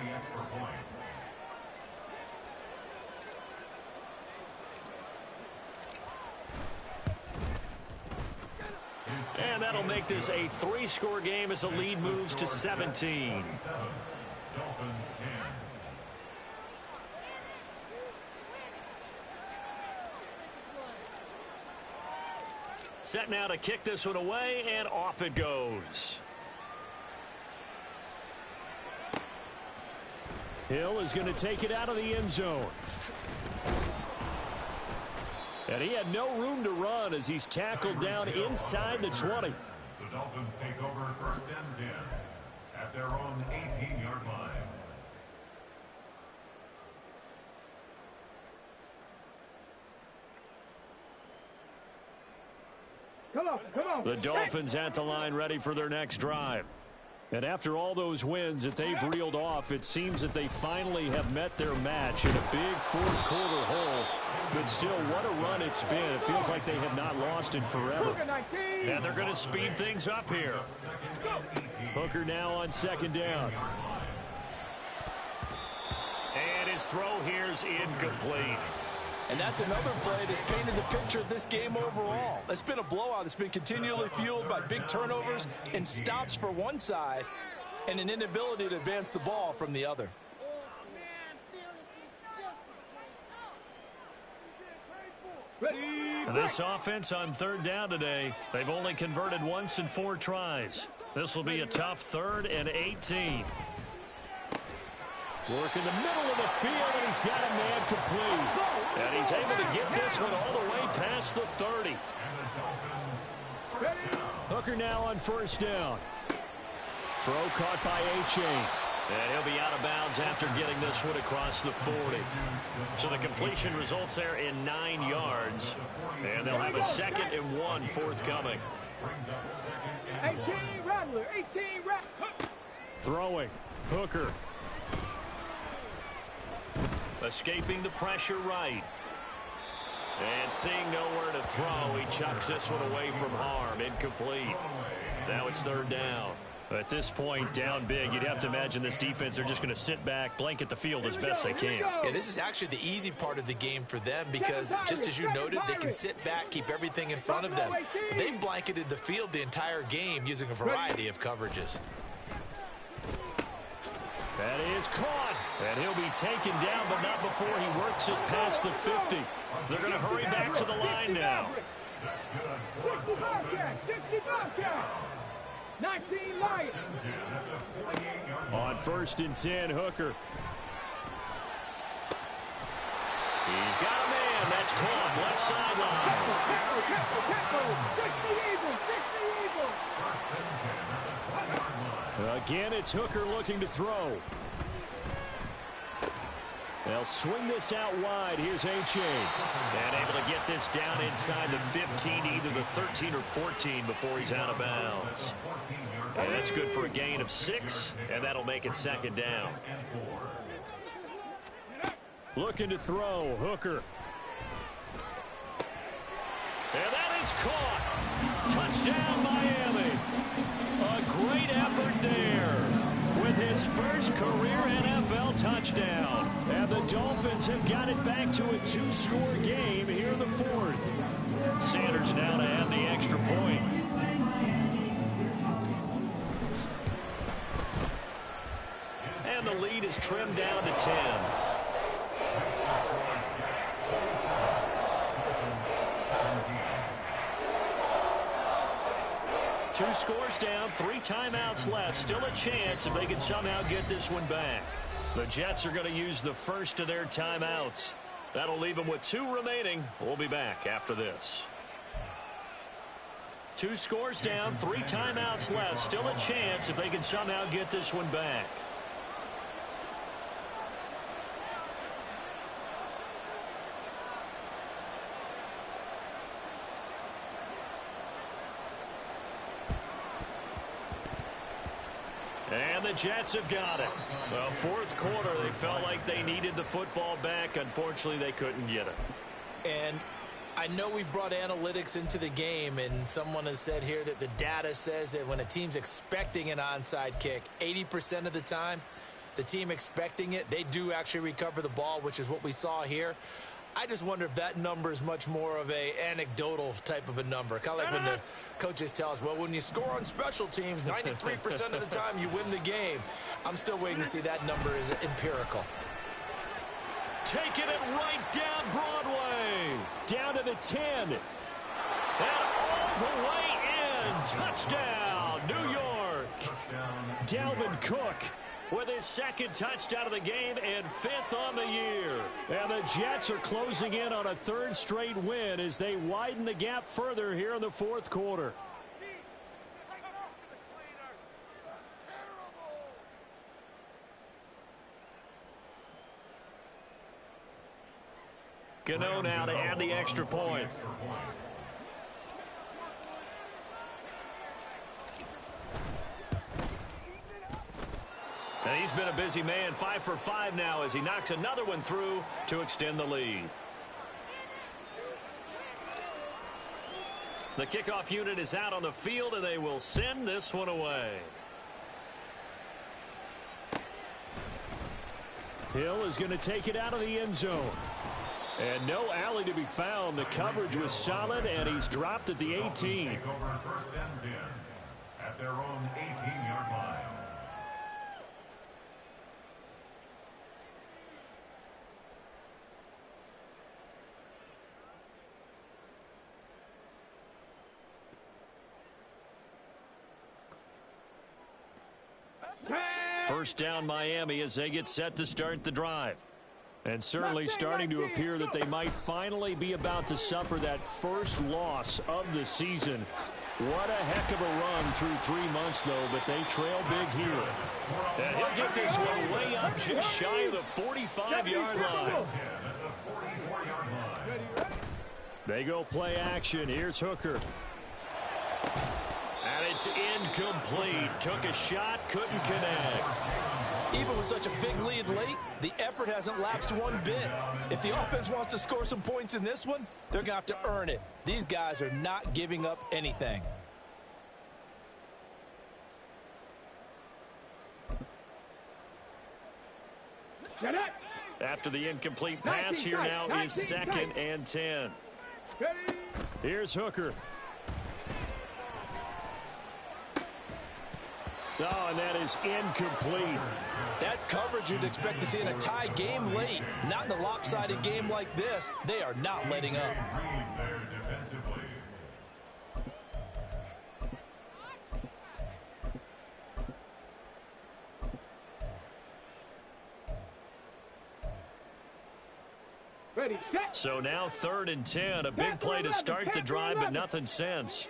Speaker 1: And that'll make this a 3-score game as the lead moves to 17. Set now to kick this one away, and off it goes. Hill is going to take it out of the end zone. And he had no room to run as he's tackled down inside the 20.
Speaker 4: The Dolphins take over 1st and 10 at their own 18-yard line.
Speaker 2: Come on.
Speaker 1: The Dolphins at the line ready for their next drive. And after all those wins that they've reeled off, it seems that they finally have met their match in a big fourth-quarter hole. But still, what a run it's been. It feels like they have not lost in forever. And they're going to speed things up here. Hooker now on 2nd down. And his throw here is incomplete.
Speaker 3: And that's another play that's painted the picture of this game overall. It's been a blowout. It's been continually fueled by big turnovers and stops for one side and an inability to advance the ball from the other.
Speaker 1: This offense on 3rd down today, they've only converted once in 4 tries. This will be a tough 3rd and 18. Work in the middle of the field, and he's got a man complete. And he's able to get this one all the way past the 30. Hooker now on 1st down. Throw caught by A-Chain. And he'll be out of bounds after getting this one across the 40. So the completion results there in 9 yards. And they'll have a 2nd and 1 forthcoming.
Speaker 2: 18 Rattler, 18 Rattler.
Speaker 1: Throwing. Hooker. Escaping the pressure right. And seeing nowhere to throw, he chucks this one away from harm. Incomplete. Now it's 3rd down. At this point, down big, you'd have to imagine this defense, they're just going to sit back, blanket the field as best they can.
Speaker 3: Yeah, this is actually the easy part of the game for them because, just as you noted, they can sit back, keep everything in front of them. But they blanketed the field the entire game using a variety of coverages.
Speaker 1: That is caught. And he'll be taken down, but not before he works it past the 50. They're going to hurry back to the line now.
Speaker 2: 19 Lions.
Speaker 1: On 1st and 10, Hooker. He's got a man. That's caught. Left sideline. Again, it's Hooker looking to throw. They'll swing this out wide. Here's A-Chain. And able to get this down inside the 15, either the 13 or 14 before he's out of bounds. And that's good for a gain of 6, and that'll make it 2nd down. Looking to throw, Hooker. And that is caught. Touchdown, Miami. A great effort there with his first career NFL touchdown. And the Dolphins have got it back to a 2-score game here in the 4th. Sanders now to have the extra point. And the lead is trimmed down to 10. Two scores down, 3 timeouts left. Still a chance if they can somehow get this one back. The Jets are going to use the first of their timeouts. That'll leave them with 2 remaining. We'll be back after this. 2 scores down, 3 timeouts left. Still a chance if they can somehow get this one back. And the Jets have got it. Well, 4th quarter, they felt like they needed the football back. Unfortunately, they couldn't get it.
Speaker 3: And I know we brought analytics into the game, and someone has said here that the data says that when a team's expecting an onside kick, 80% of the time, the team expecting it, they do actually recover the ball, which is what we saw here. I just wonder if that number is much more of a anecdotal type of a number. Kind of like when the coaches tell us, well, when you score on special teams, 93% of the time you win the game. I'm still waiting to see that number is empirical.
Speaker 1: Taking it right down Broadway. Down to the 10. And all the way in. Touchdown, New York. Dalvin Cook with his second touchdown of the game and 5th on the year. And the Jets are closing in on a 3rd straight win as they widen the gap further here in the 4th quarter. Gano now to add the extra point. And he's been a busy man, 5 for 5 now as he knocks another one through to extend the lead. The kickoff unit is out on the field, and they will send this one away. Hill is going to take it out of the end zone. And no alley to be found. The coverage was solid, and he's dropped at the 18.
Speaker 4: Take over 1st and 10 at their own 18-yard line.
Speaker 1: First down Miami as they get set to start the drive. And certainly starting to appear that they might finally be about to suffer that first loss of the season. What a heck of a run through 3 months, though, but they trail big here. And he'll get this one way up just shy of the 45-yard line. They go play action. Here's Hooker. And it's incomplete. Took a shot, couldn't connect.
Speaker 3: Even with such a big lead late, the effort hasn't lapsed one bit. If the offense wants to score some points in this one, they're going to have to earn it. These guys are not giving up anything.
Speaker 1: After the incomplete pass, here now is 2nd and 10. Here's Hooker. Oh, and that is incomplete.
Speaker 3: That's coverage you'd expect to see in a tie game late. Not in a lopsided game like this. They are not letting up.
Speaker 2: Ready, set.
Speaker 1: So now 3rd and 10. A big play to start the drive, but nothing since.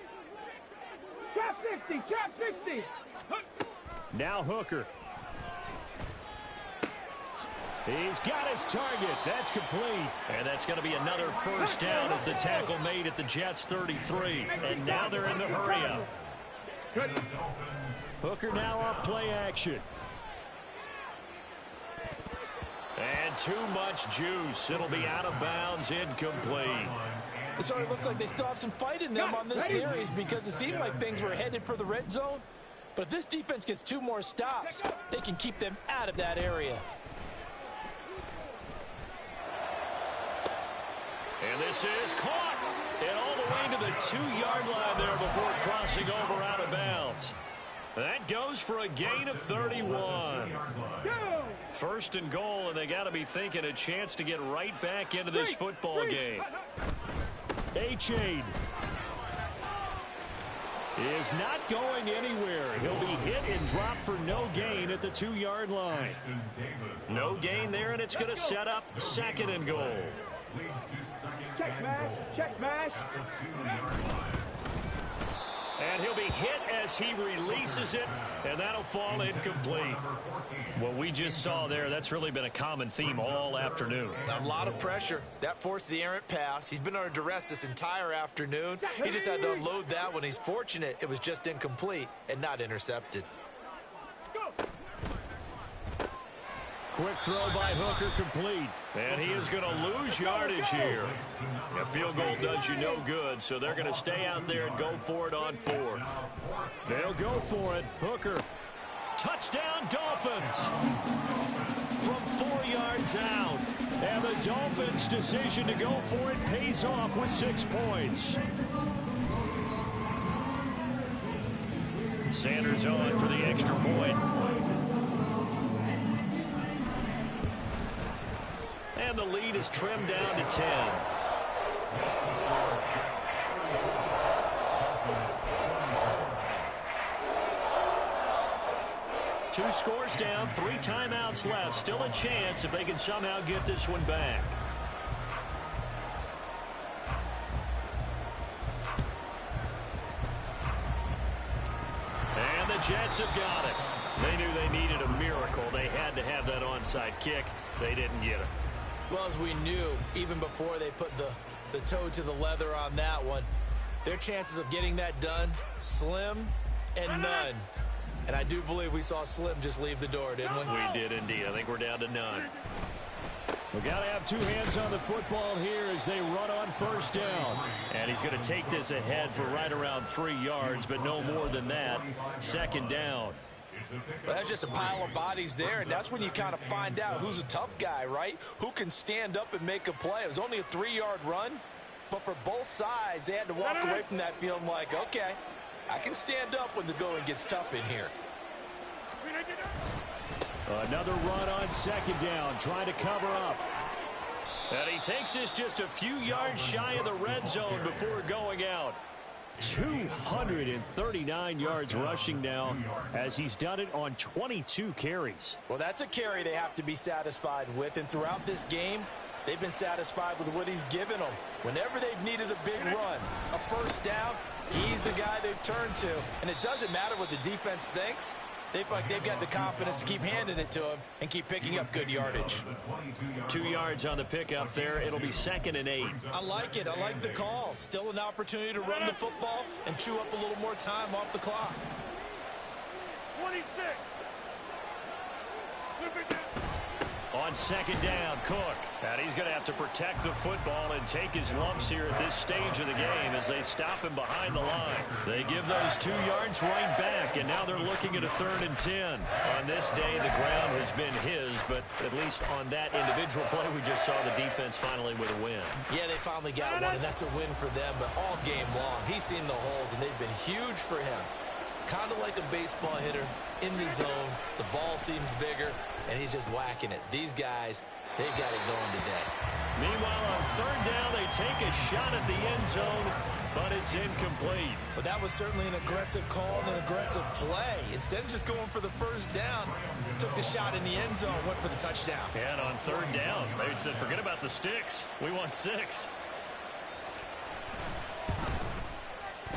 Speaker 2: Trap 60, trap 60.
Speaker 1: Now Hooker. He's got his target. That's complete. And that's going to be another first down as the tackle made at the Jets' 33. And now they're in the hurry-up. Hooker now off play action. And too much juice. It'll be out of bounds, incomplete.
Speaker 3: It sort of looks like they still have some fight in them on this series because it seemed like things were headed for the red zone. But if this defense gets 2 more stops, they can keep them out of that area.
Speaker 1: And this is caught. And all the way to the 2-yard line there before crossing over out of bounds. That goes for a gain of 31. 1st and goal, and they got to be thinking a chance to get right back into this football game. Achane is not going anywhere. He'll be hit and dropped for no gain at the 2-yard line. No gain there, and it's going to set up 2nd and goal.
Speaker 2: Check smash, check smash.
Speaker 1: And he'll be hit as he releases it, and that'll fall incomplete. What we just saw there, that's really been a common theme all afternoon.
Speaker 3: A lot of pressure. That forced the errant pass. He's been under duress this entire afternoon. He just had to unload that one. He's fortunate it was just incomplete and not intercepted.
Speaker 1: Quick throw by Hooker complete. And he is going to lose yardage here. A field goal does you no good, so they're going to stay out there and go for it on 4th. They'll go for it. Hooker. Touchdown, Dolphins. From 4 yards out. And the Dolphins' decision to go for it pays off with 6 points. Sanders on for the extra point. And the lead is trimmed down to 10. 2 scores down, 3 timeouts left. Still a chance if they can somehow get this one back. And the Jets have got it. They knew they needed a miracle. They had to have that onside kick. They didn't get it.
Speaker 3: Well, as we knew, even before they put the toe to the leather on that one, their chances of getting that done, slim and none. And I do believe we saw Slim just leave the door, didn't we?
Speaker 1: We did indeed. I think we're down to none. We've got to have 2 hands on the football here as they run on first down. And he's going to take this ahead for right around 3 yards, but no more than that. Second down.
Speaker 3: Well, that's just a pile of bodies there, and that's when you kind of find out who's a tough guy, right? Who can stand up and make a play. It was only a 3-yard run, but for both sides, they had to walk away from that feeling like, okay, I can stand up when the going gets tough in here.
Speaker 1: Another run on second down, trying to cover up. And he takes this just a few yards shy of the red zone before going out. 239 yards rushing now as he's done it on 22 carries.
Speaker 3: Well, that's a carry they have to be satisfied with, and throughout this game, they've been satisfied with what he's given them. Whenever they've needed a big run, a first down, he's the guy they've turned to. And it doesn't matter what the defense thinks. They feel like they've got the confidence to keep handing it to him and keep picking up good yardage.
Speaker 1: 2 yards on the pickup there. It'll be 2nd and 8.
Speaker 3: I like it. I like the call. Still an opportunity to run the football and chew up a little more time off the clock.
Speaker 2: 26.
Speaker 1: On second down, Cook. And he's going to have to protect the football and take his lumps here at this stage of the game as they stop him behind the line. They give those 2 yards right back, and now they're looking at a 3rd and 10. On this day, the ground has been his, but at least on that individual play, we just saw the defense finally with a win.
Speaker 3: Yeah, they finally got one, and that's a win for them, but all game long, he's seen the holes, and they've been huge for him. Kind of like a baseball hitter in the zone. The ball seems bigger, and he's just whacking it. These guys, they've got it going today.
Speaker 1: Meanwhile, on 3rd down, they take a shot at the end zone, but it's incomplete.
Speaker 3: But that was certainly an aggressive call and an aggressive play. Instead of just going for the first down, took the shot in the end zone, went for the touchdown.
Speaker 1: And on 3rd down, they said, forget about the sticks. We want 6.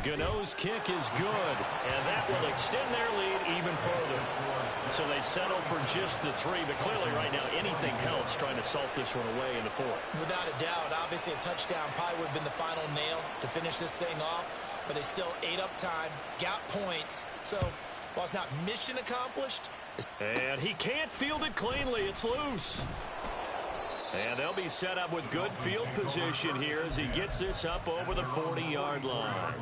Speaker 1: Gano's kick is good, and that will extend their lead even further. So they settle for just the 3, but clearly right now anything helps trying to salt this one away in the 4th.
Speaker 3: Without a doubt, obviously a touchdown probably would have been the final nail to finish this thing off, but they still ate up time, got points. So while it's not mission accomplished.
Speaker 1: And he can't field it cleanly. It's loose. And they'll be set up with good field position here as he gets this up over the 40-yard line.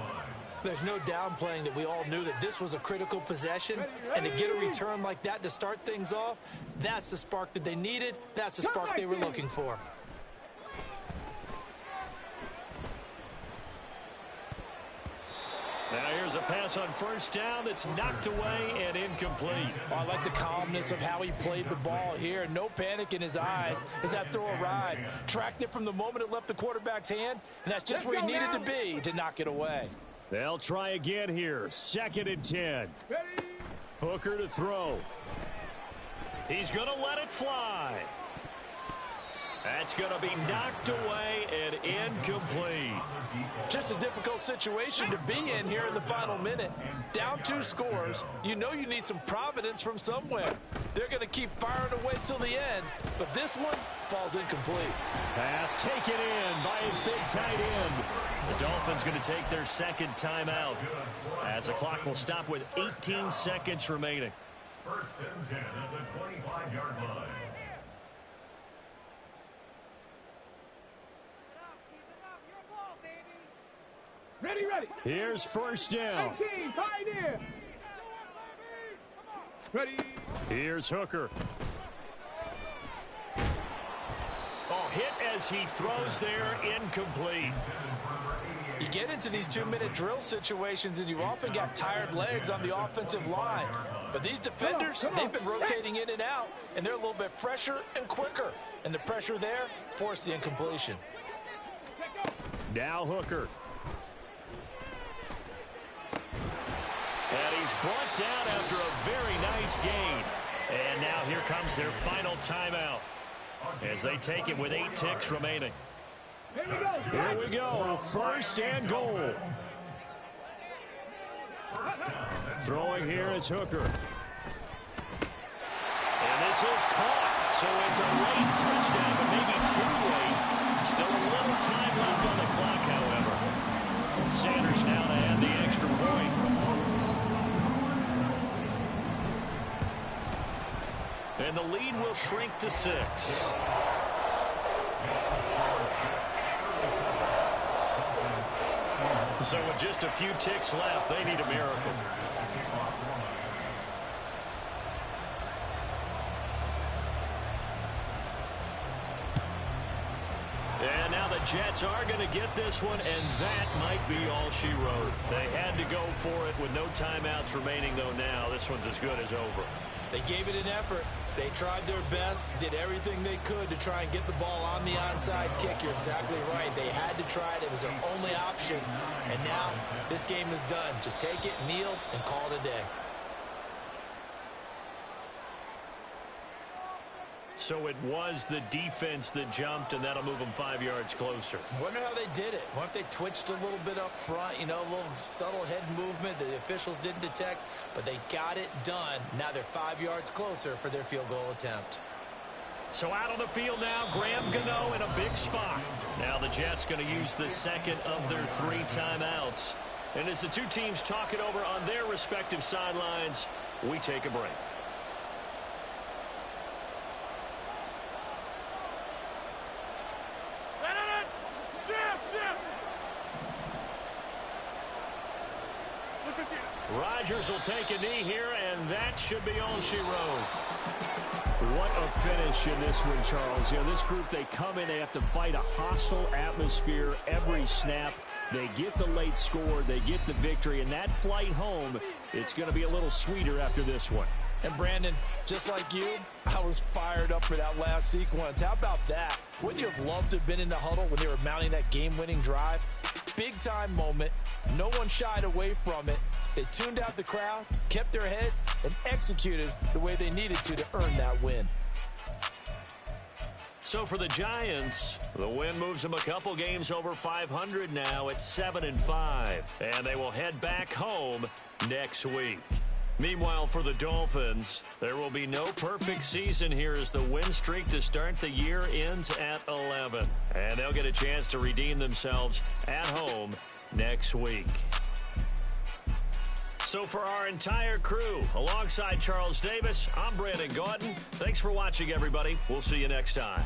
Speaker 3: There's no downplaying that we all knew that this was a critical possession, and to get a return like that to start things off, that's the spark that they needed. That's the spark they were looking for.
Speaker 1: Now here's a pass on first down that's knocked away and incomplete.
Speaker 3: Oh, I like the calmness of how he played the ball here. No panic in his eyes as that throw arrived. Tracked it from the moment it left the quarterback's hand, and that's just where he needed to be to knock it away.
Speaker 1: They'll try again here. 2nd and 10. Hooker to throw. He's going to let it fly. That's going to be knocked away and incomplete.
Speaker 3: Just a difficult situation to be in here in the final minute. Down 2 scores. You know you need some providence from somewhere. They're going to keep firing away till the end, but this one falls incomplete.
Speaker 1: Pass taken in by his big tight end. The Dolphins going to take their 2nd timeout as the clock will stop with 18 seconds remaining.
Speaker 4: 1st and 10 at the 25-yard line.
Speaker 2: Ready, ready.
Speaker 1: Here's first down.
Speaker 2: 18, Pioneer. Ready.
Speaker 1: Here's Hooker. Oh, hit as he throws there, incomplete.
Speaker 3: You get into these 2-minute drill situations, and you often got tired legs on the offensive line. But these defenders, they've been rotating in and out, and they're a little bit fresher and quicker. And the pressure there forced the incompletion.
Speaker 1: Now Hooker. And he's brought down after a very nice nice gain. And now here comes their final timeout as they take it with 8 ticks remaining. Here we go. First and goal. Throwing here is Hooker. And this is caught. So it's a late touchdown, but maybe too late. Still a little time left on the clock, however. Sanders now to add the extra point. And the lead will shrink to 6. So with just a few ticks left, they need a miracle. And now the Jets are going to get this one, and that might be all she wrote. They had to go for it with no timeouts remaining, though now this one's as good as over.
Speaker 3: They gave it an effort. They tried their best, did everything they could to try and get the ball on the onside kick. You're exactly right. They had to try it. It was their only option. And now this game is done. Just take it, kneel, and call it a day.
Speaker 1: So it was the defense that jumped, and that'll move them 5 yards closer.
Speaker 3: I wonder how they did it. I wonder if they twitched a little bit up front, you know, a little subtle head movement that the officials didn't detect, but they got it done. Now they're 5 yards closer for their field goal attempt.
Speaker 1: So out on the field now, Graham Gano in a big spot. Now the Jets going to use the second of their 3 timeouts. And as the two teams talk it over on their respective sidelines, we take a break. Rodgers will take a knee here, and that should be all she wrote. What a finish in this one, Charles. You know, this group, they come in, they have to fight a hostile atmosphere every snap. They get the late score, they get the victory, and that flight home, it's going to be a little sweeter after this one.
Speaker 3: And Brandon, just like you, I was fired up for that last sequence. How about that? Wouldn't you have loved to have been in the huddle when they were mounting that game-winning drive? Big-time moment. No one shied away from it. They tuned out the crowd, kept their heads, and executed the way they needed to earn that win.
Speaker 1: So for the Giants, the win moves them a couple games over 500 now at 7-5. And they will head back home next week. Meanwhile, for the Dolphins, there will be no perfect season here as the win streak to start the year ends at 11. And they'll get a chance to redeem themselves at home next week. So for our entire crew, alongside Charles Davis, I'm Brandon Gaudin. Thanks for watching, everybody. We'll see you next time.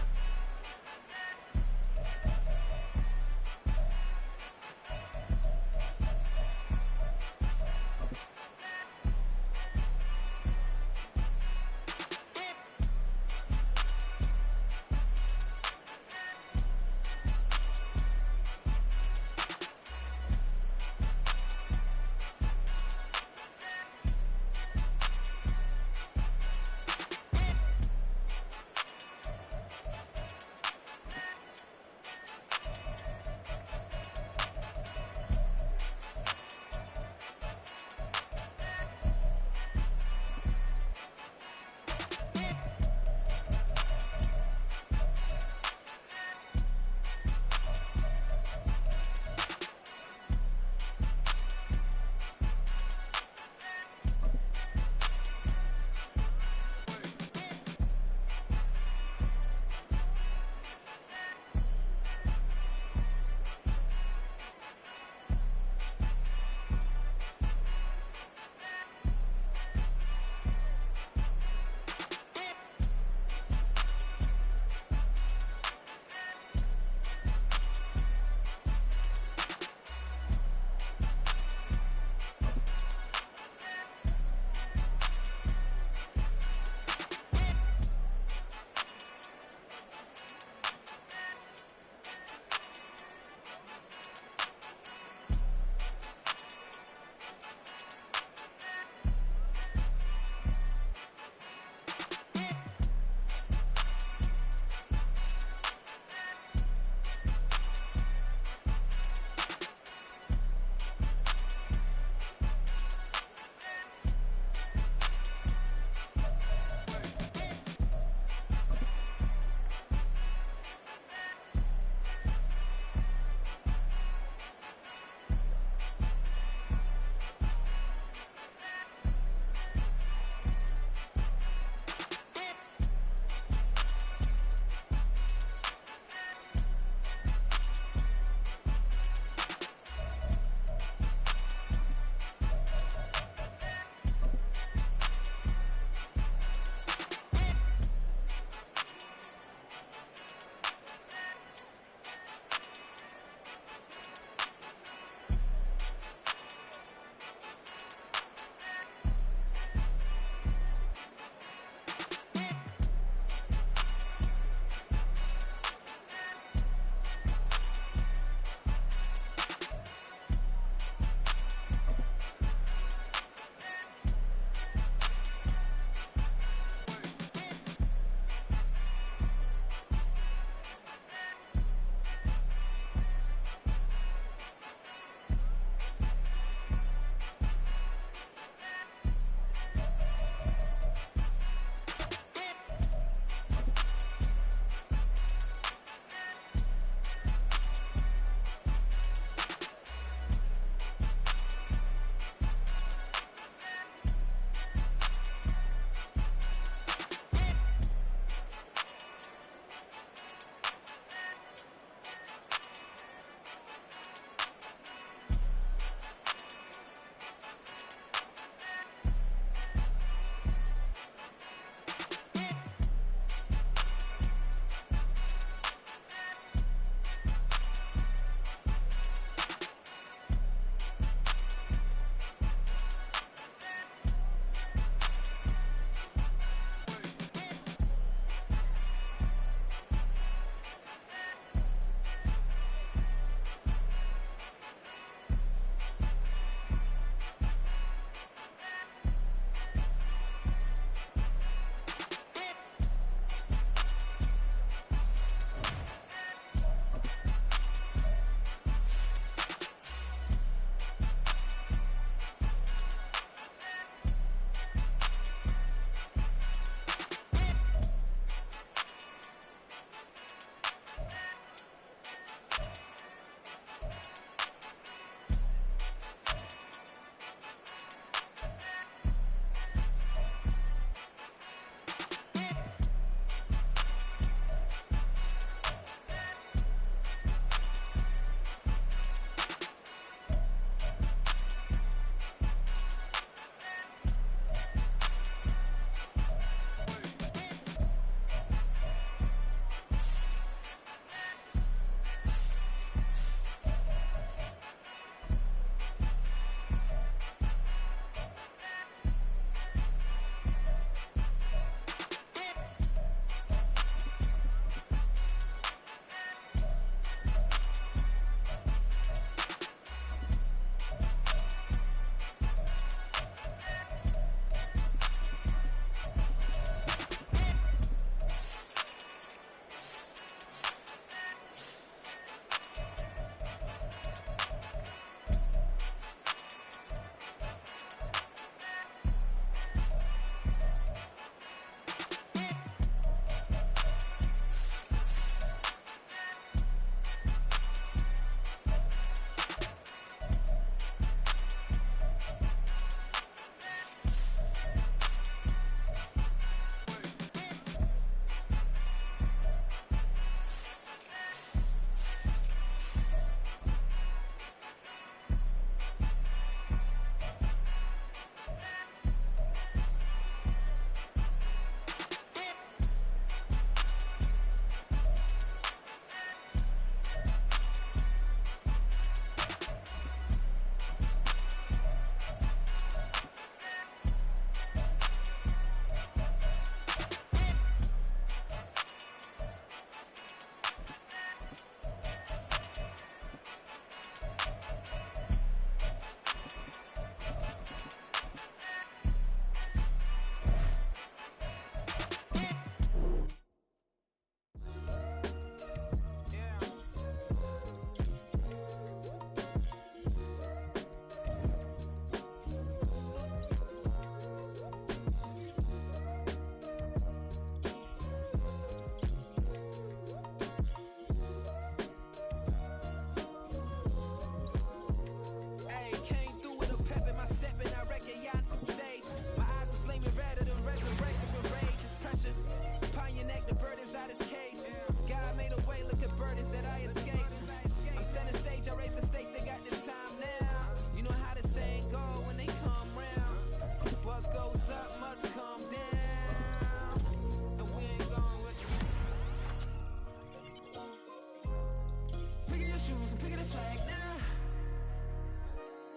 Speaker 5: shoes and picking the slack now.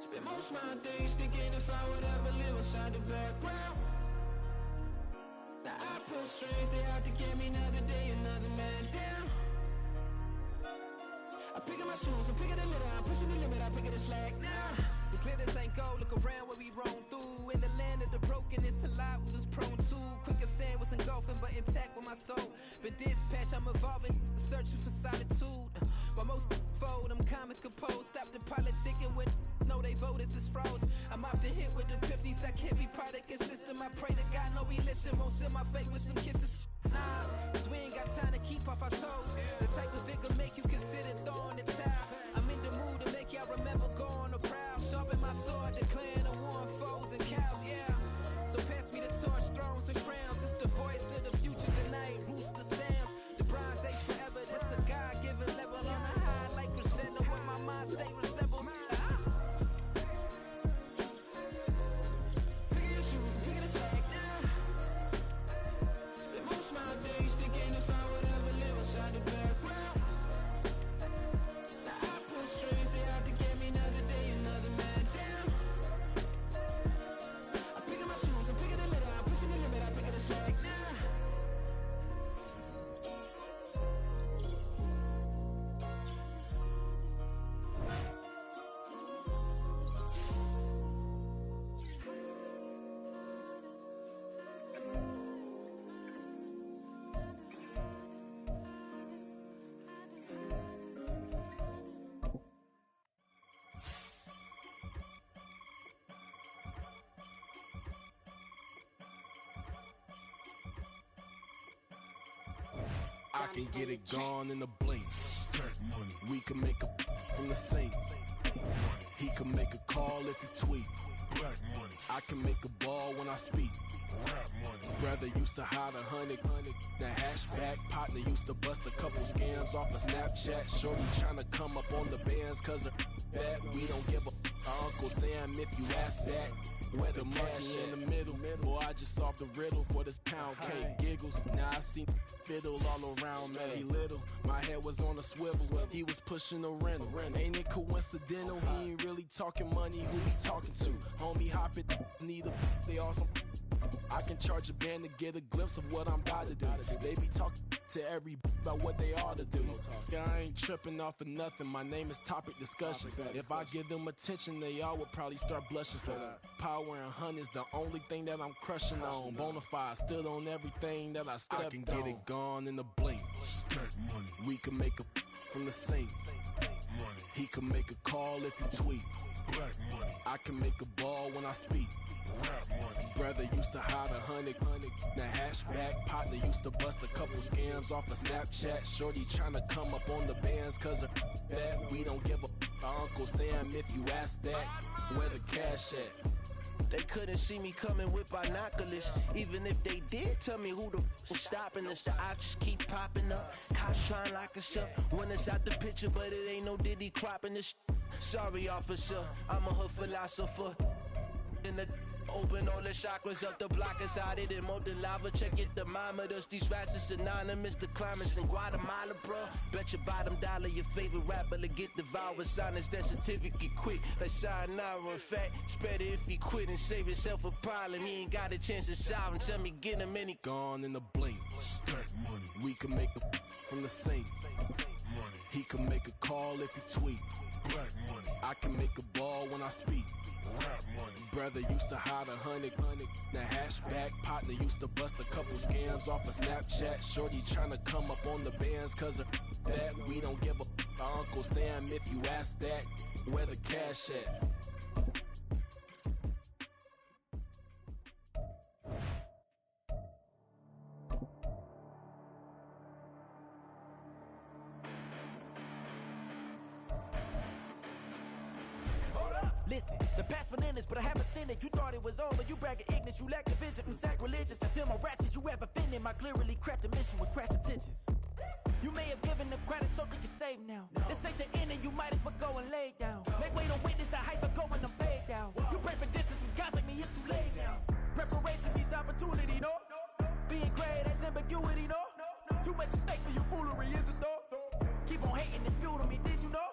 Speaker 5: Spend most of my days thinking if I would ever live inside the background. Now I pull strings, they out to get me another day, another man down. I pick up my shoes, I'm picking the litter, I'm pushing the limit, I pick up the slack now. The glitters ain't gold, look around where we roam through. In the land of the broken, it's a lot we was prone to. Quicker sand was engulfing, but intact with my soul. But dispatch, I'm evolving, searching for solitude. While most fold, I'm comic composed. Stop the politicking with no, they voters is froze. I'm often hit with the 50s, I can't be product and system. I pray to God, no, we listen, won't seal my fate with some kisses. Nah, cause we ain't got time to keep off our toes. The type of vigor make you consider throwing the towel. I'm in the mood to make y'all remember going to proud. Sharpen my sword, declaring the war on foes and cows, yeah. So pass me the torch, thrones and crowns. It's the voice of the future tonight, rooster sounds. The bronze age forever, this a God-given level. On a high like crescendo, where my mind stay resemble. Pick your shoes and pick the slack now. Spend most of my days thinking if I would ever live inside the background. Now I pull strings, they out to get me another day, another man down. I pick up my shoes, I'm picking the litter, I'm pushing the limit, I pick up the slack now.
Speaker 6: I can get it gone in a blink. Stack money. We can make a from the sink. He can make a call if he tweet. Black money. I can make a ball when I speak. Rap money. Brother used to hide 100. The hashback partner used to bust a couple scams off of Snapchat. Shorty tryna come up on the bands cause of that. We don't give a Uncle Sam if you ask that. Where the cash in the middle. Boy, I just solved the riddle for this pound cake. Giggles, now I see fiddle all around me. He little, my head was on a swivel. He was pushing a rental. Ain't it coincidental? He ain't really talking money. Who he talking to? Homie, hop it, need a they awesome. I can charge a band to get a glimpse of what I'm about to do. They be talking to every about what they ought to do. Yeah, I ain't tripping off of nothing. My name is topic discussion. If I give them attention, they all would probably start blushing. So power and hunt is the only thing that I'm crushing on. Bonafide stood on everything that I stepped on. I can get it gone in a blink. Stack money. We can make a from the sink. Money. He can make a call if he tweet. Black money. I can make a ball when I speak. Rap money. Brother used to hide 100. The hashback partner used to bust a couple scams off of Snapchat. Shorty tryna come up on the bands cause of that. We don't give a Uncle Sam if you ask that. Where the cash at?
Speaker 5: They couldn't see me coming with binoculars. Even if they did tell me who the was stopping us, the options keep popping up. Cops trying to lock us up when it's out the picture, but it ain't no Diddy cropping this. Sorry, officer, I'm a hood philosopher. In the open all the chakras up the block inside it and molten lava. Check your thermometers. These rats is synonymous to climates in Guatemala, bro. Bet your bottom dollar your favorite rapper to get devoured. Sign his death certificate quick. Like sayonara. In fact, it's better if he quit and save himself a problem. He ain't got a chance to solve him. Tell me get him any
Speaker 6: gone in a blink. Stack money. We can make a from the sink. Money. He can make a call if he tweet. Black money. I can make a ball when I speak. Rap money. Brother used to hide 100. The hashback partner used to bust a couple scams off of Snapchat. Shorty tryna come up on the bands cause of that. We don't give a Uncle Sam if you ask that. Where the cash at?
Speaker 7: Listen, the past bananas, but I haven't seen it. You thought it was over, you bragging ignorance, you lack the vision. I'm sacrilegious, I feel my wrath as you ever offended. My clearly crafted mission with crass intentions. You may have given them credit so they can save now. This ain't the end and you might as well go and lay down. Make way to witness the heights of going, I'm paid down. You pray for distance with guys like me, it's too late now. Preparation means opportunity, no? Being great, that's ambiguity, no? Too much at stake for your foolery, is it though? Keep on hating, it's fuel to me, did you know?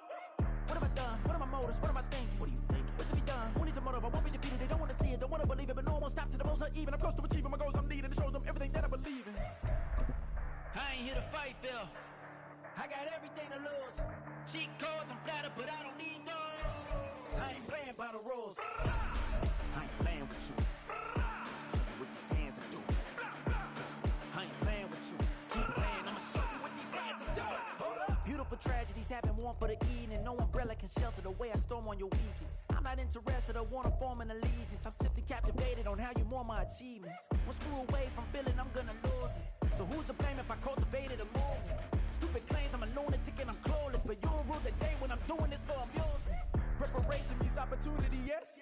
Speaker 7: a motive. I won't be defeated. They don't want to see it, don't want to believe it, but no one won't stop to the most even. I'm close to achieving my goals. I'm needing to show them everything that I believe in.
Speaker 8: I ain't here to fight, Phil.
Speaker 7: I got everything to lose.
Speaker 8: Cheat codes, I'm flattered, but I don't need those.
Speaker 7: I ain't playing by the rules. I ain't playing with you. Show you what these hands are doing. I ain't playing with you. Keep playing, I'ma show you what these hands are doing. Hold up. Beautiful tragedies happen, one for the evening. No umbrella can shelter the way I storm on your weekends. I'm not interested, I wanna form an allegiance. I'm simply captivated on how you more my achievements. One screw away from feeling I'm gonna lose it. So who's to blame if I cultivated a movement? Stupid claims I'm a lunatic and I'm clueless, but you'll rule the day when I'm doing this for amusement. Preparation means opportunity, yes.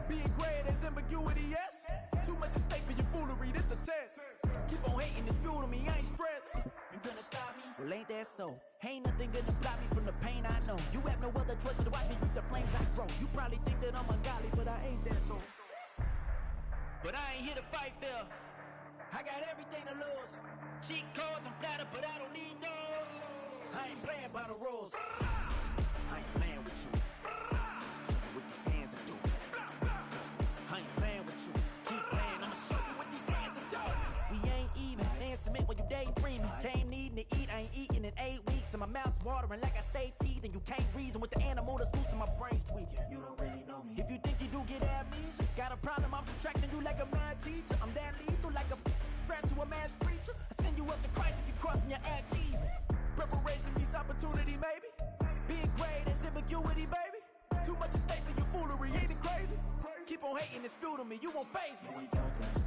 Speaker 7: Being great is ambiguity, yes. Too much at stake for your foolery, this a test. Keep on hating, it's fuel to me, I ain't stressed. You gonna stop me? Well, ain't that so? Ain't nothing gonna block me from the pain I know. You have no other choice but to watch me reap the flames I grow. You probably think that I'm ungodly, but I ain't that though.
Speaker 8: But I ain't here to fight, Phil.
Speaker 7: I got everything to lose.
Speaker 8: Cheat codes, I'm flattered, but I don't need those.
Speaker 7: I ain't playing by the rules. I ain't playing with you. Show you what these hands are doing. I ain't playing with you. Keep playing, I'ma show you what these hands are doing. We ain't even. They ain't submit when you daydreaming. Came needing to eat, I ain't eating in 8 weeks. And my mouth's watering like I stay teeth. And you can't reason with the animal that's loose and my brain's tweaking. You don't really know me. If you think you do get amnesia, got a problem, I'm subtracting you like a mad teacher. I'm that lethal like a threat to a mass preacher. I send you up to Christ if you crossing your act even. Preparation means opportunity, maybe. Being great is ambiguity, baby. Too much at stake for your foolery, ain't it crazy? Keep on hating, it's fuel to me, you won't faze me.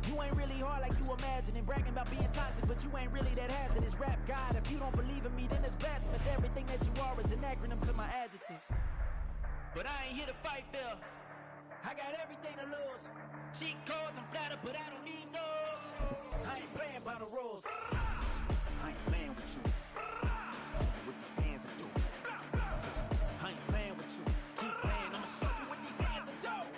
Speaker 7: You ain't really hard like you imagine and bragging about being toxic, but you ain't really that hazardous. Rap God, if you don't believe in me, then it's blasphemous. Everything that you are is an acronym to my adjectives.
Speaker 8: But I ain't here to fight, Phil.
Speaker 7: I got everything to lose.
Speaker 8: Cheat codes, I'm flattered, but I don't need those.
Speaker 7: I ain't playing by the rules. I ain't playing with you. Show you what these hands are doing. I ain't playing with you. Keep playing, I'ma show you what these hands are doing.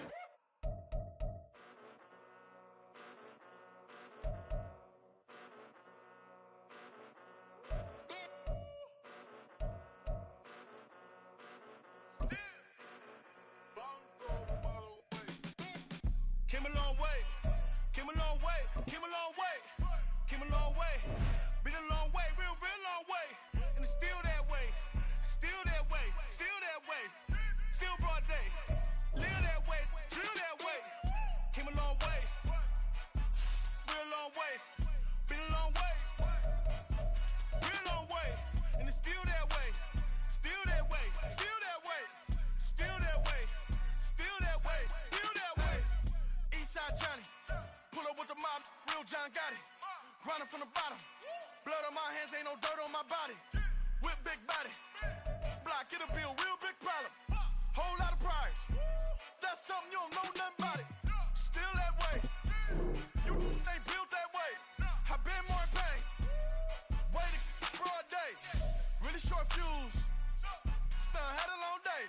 Speaker 9: Came a long way, came a long way, came a long way, came a long way. Been a long way, real long way. And it's still that way, still that way, still that way. Still broad day, live that way, drill that way. Came a long way, real long way. Been a long way, real long way. And it's still that way, still that way, still that way, still that way, still that way, still that way. Eastside Johnny, pull up with the mob, real John got it. Grinding from the bottom, blood on my hands, ain't no dirt on my body. Whip big body, block, it'll be a real big problem. Whole lot of prize, that's something you don't know nothing about it. Still that way, you ain't built that way. I been more in pain, waiting broad day. Really short fuse, done had a long day.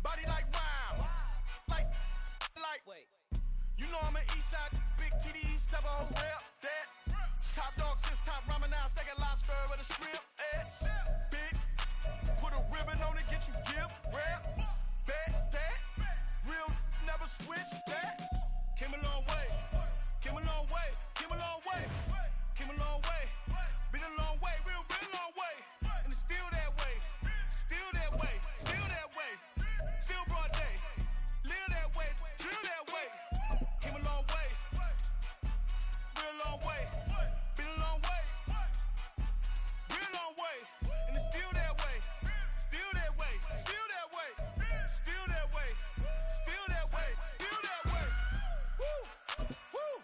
Speaker 9: Body like wow, like.
Speaker 7: Wait.
Speaker 9: You know I'm an Eastside, big TDE, step a whole rep, that. Top dog since top ramen now, steak and lobster with a shrimp, big, put a ribbon on it, get you give, rap, bet, that. Real never switch, that. Came a long way, came a long way, came a long way, came a long way. Been a long way, real long way. And it's still that way, still that way, still that way. Still broad day, live that way, drill that way. Came a long way, real long way. Been a long way, real long way. And it's still that way, still that way, still that way, still that way, still that way, still that way. Woo, woo,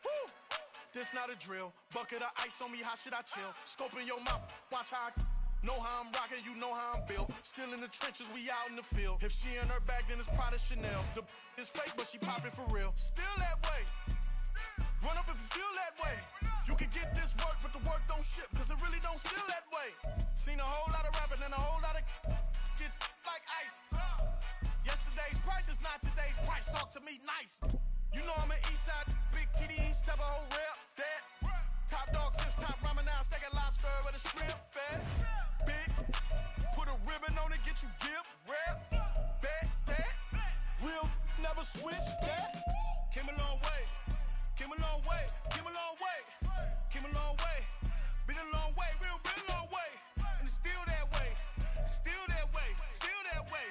Speaker 9: woo. This not a drill, bucket of ice on me, how should I chill? Scope in your mouth, watch how I know how I'm rocking, you know how I'm built. Still in the trenches, we out in the field. If she in her bag, then it's Prada Chanel. The is fake, but she popping for real. Still that way. Run up if you feel that way. You can get this work, but the work don't ship, cause it really don't feel that way. Seen a whole lot of rapping and a whole lot of get like ice. Yesterday's price is not today's price. Talk to me nice. You know I'm an Eastside, big TDE, step a whole rep, that. Top dog since top ramen now, steak and lobster with a shrimp, fat. Big, put a ribbon on it, get you give, rap, bet, that. Real never switch that. Came a long way, came a long way, came a long way, came a long way. Been a long way, real long way. And it's still that way, still that way, still that way.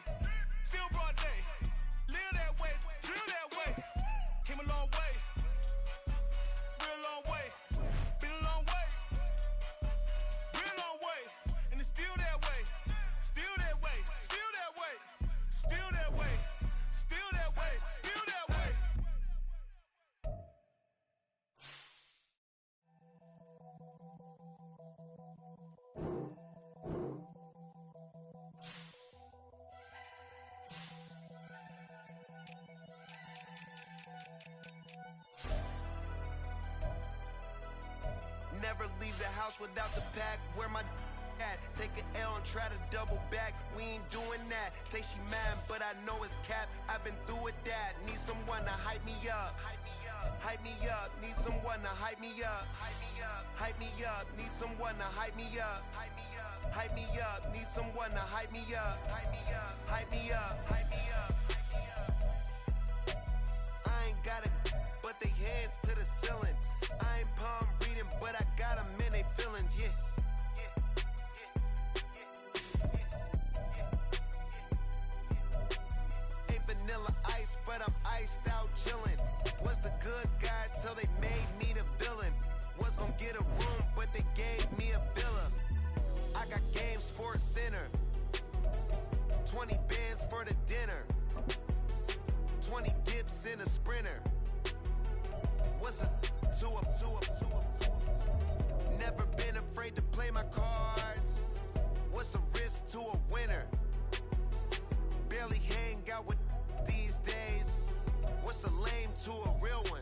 Speaker 9: Still broad day, live that way, drill that way. Came a long way, real long way. Been a long way, real long way. And it's still that way, still that way, still that way, still that way, still that way, still that way.
Speaker 10: Never leave the house without the pack. Where my at? Take an L and try to double back. We ain't doing that. Say she mad, but I know it's cap. I've been through with that. Need someone to hype me up. Hype me up. Need someone to hype me up. Hype me up. Need someone to hype me up. Hype me up. Need someone to hype me up. Hype me up. Hype me up. Hype me up. I ain't got it, but they hands to the ceiling. I ain't palm reading, but I got them in they feelings, yeah. Ain't vanilla ice, but I'm iced out chillin'. Was the good guy till they made me the villain. Was gonna get a room, but they gave me a villa. I got Game Sports Center. 20 bands for the dinner. 20 dips in a sprinter. What's a two up? Never been afraid to play my cards. What's a risk to a winner? Barely hang out with these days. What's a lame to a real one?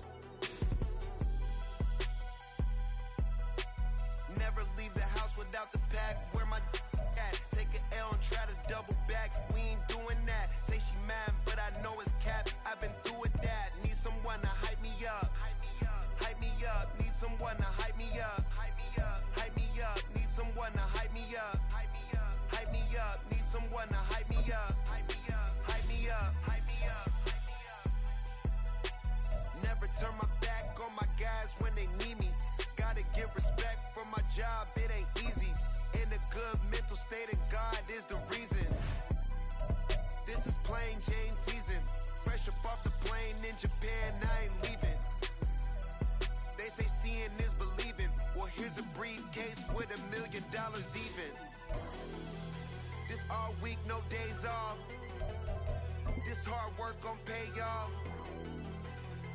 Speaker 10: Never leave the house without the pack. Where my at? Take an L and try to double back. We ain't doing that. Say she mad, but I know it's cap. I've been through with that. Need someone to hype me up. Hype me up. Need someone to hype me up. Hype me up. Need someone to hype me up. Hype me up. Need someone to hype me up. Hype me up. Hype me up. Never turn my back on my guys when they need me. Gotta give respect for my job, it ain't easy. In a good mental state and God is the reason. This is plain Jane season. Fresh up off the plane in Japan, I ain't leaving. They say seeing is believing. Well, here's a briefcase with $1 million even. This all week, no days off. This hard work gon' pay off.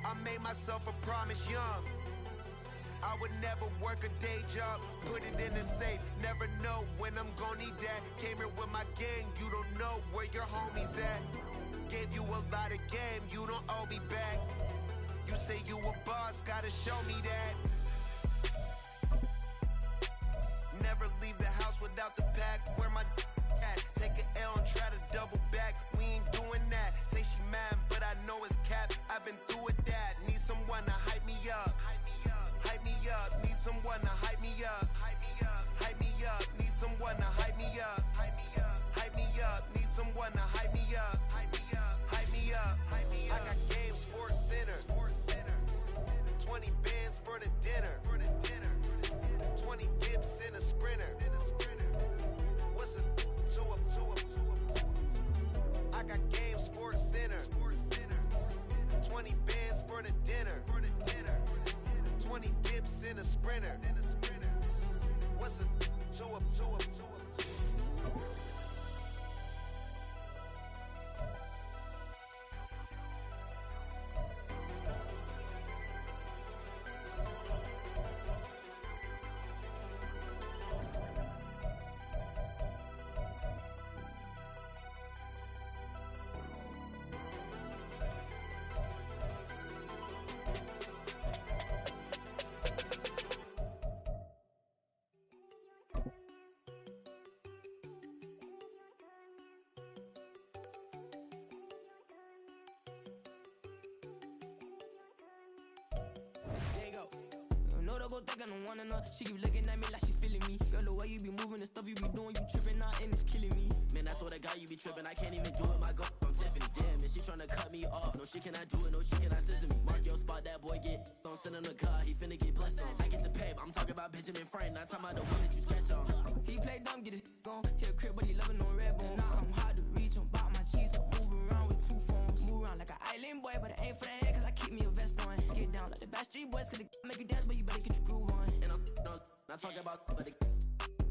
Speaker 10: I made myself a promise young. I would never work a day job, put it in the safe. Never know when I'm gon' need that. Came here with my gang, you don't know where your homies at. Gave you a lot of game, you don't owe me back. You say you a boss, gotta show me that. Never leave the house without the pack. Where my at? Take an L and try to double back. We ain't doing that. Say she mad, but I know it's cap. I've been through with that. Need someone to hype me up. Hype me up. Need someone to hype me up. Hype me up. Need someone to hype me up. Hype me up. Need someone to hype me up. Hype me up. I got Game Sports Center. 20 bands for the dinner. 20 dips in a sprinter. What's a two up? I got Game Sports Center. 20 bands for the dinner. 20 dips in a sprinter. What's a two up?
Speaker 7: Go think I don't wanna know. She keep looking at me like she feeling me. Girl, the way you be moving, the stuff you be doing, you tripping out and it's killing me.
Speaker 11: Man, I swear to God, you be tripping. I can't even do it. My girl, I'm Tiffany. Damn, yeah, she tryna cut me off. No, she cannot do it, no, she cannot scissor me. Mark your spot, that boy get on, send him to God, he finna get blessed on. I get the pay, I'm talking about Benjamin Frank, not talking about the one that you sketch on.
Speaker 7: He play dumb, get his on. Hit a crib, but he loving on red bone. Now I'm hard to reach, I'm bout my cheese, I'm moving around with 2 phones. Move around like an island boy, but it ain't for the head, cause I keep me a vest on. Get down like the Backstreet Boys, cause it make you dance, but you better get your groove on.
Speaker 11: And I'm not talking about, but it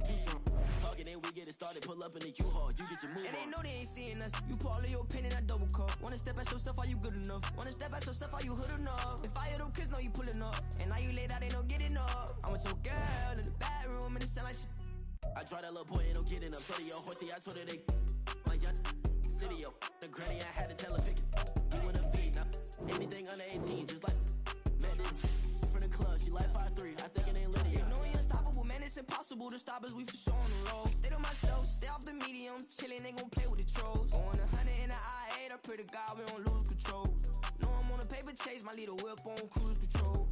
Speaker 11: too strong. Talking and we get it started, pull up in the U-Haul, you get your move on.
Speaker 7: And they know they ain't seeing us. You pull all of your pin in that double cup. Wanna step at yourself, are you good enough? Wanna step at yourself, are you hood enough? If I hear them kids, know you pulling up. And now you laid out, they don't get enough. I'm with your girl in the bedroom, and it sound like shit.
Speaker 11: I draw that little boy, ain't no getting up. So to your horsey, I told her they my young city up. The granny, I had to tell her pick it. You in a feed, now anything under 18, just like met this from the club. She like 5'3", I think it ain't Lydia.
Speaker 7: You know we unstoppable, man, it's impossible to stop us, we for sure on the road. Stay to myself, stay off the medium, chillin', they gon' play with the trolls. On 100 in the I-8, I pray to God we don't lose control. Know I'm on a paper chase, my leader whip on cruise control.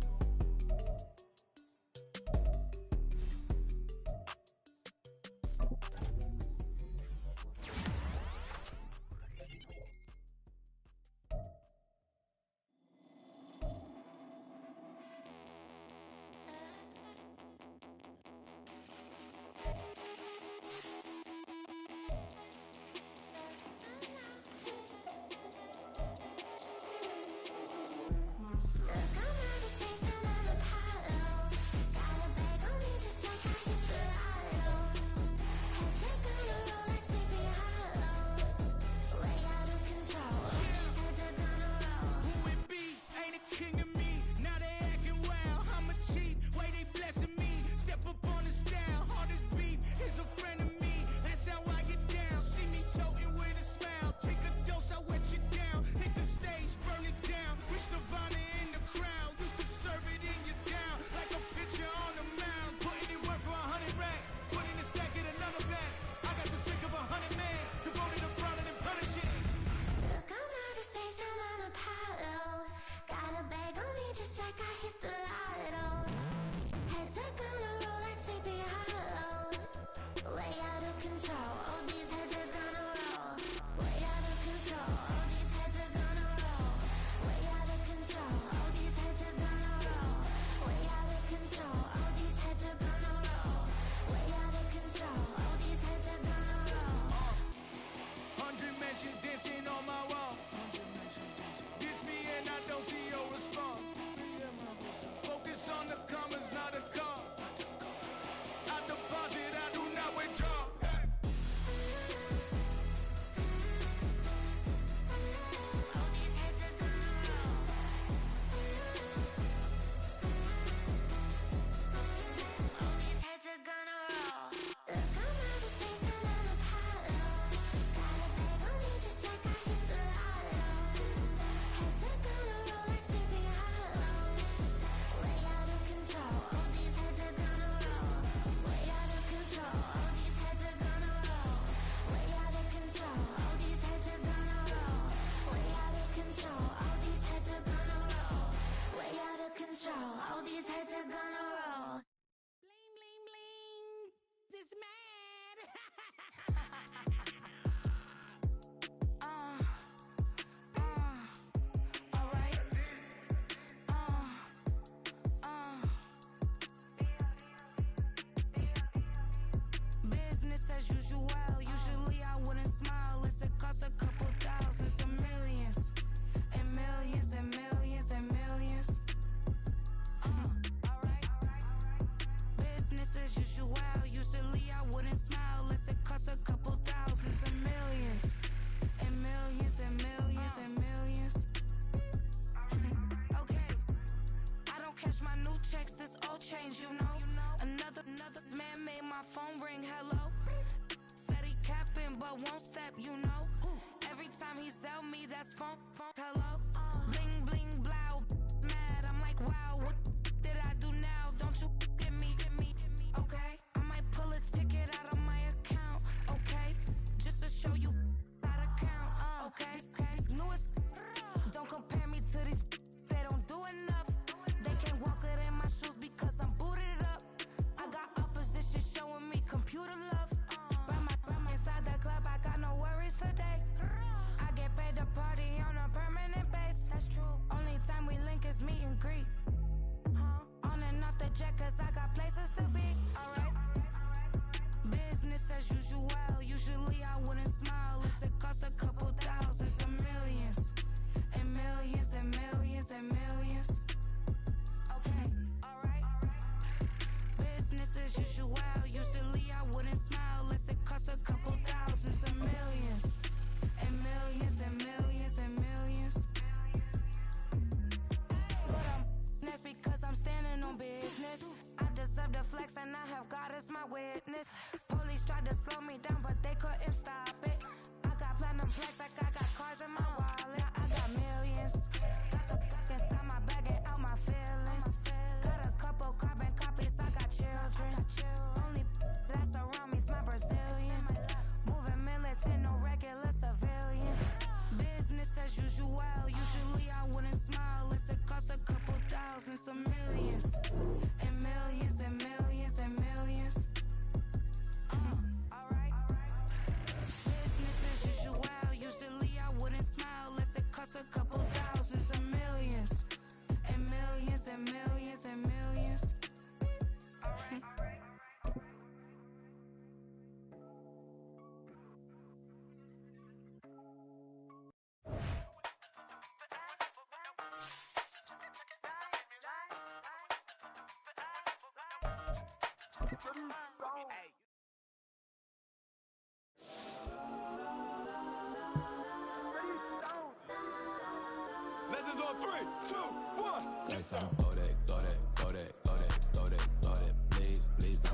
Speaker 6: That's on go that, go that, go that, go that, go that, go that. Please, please don't.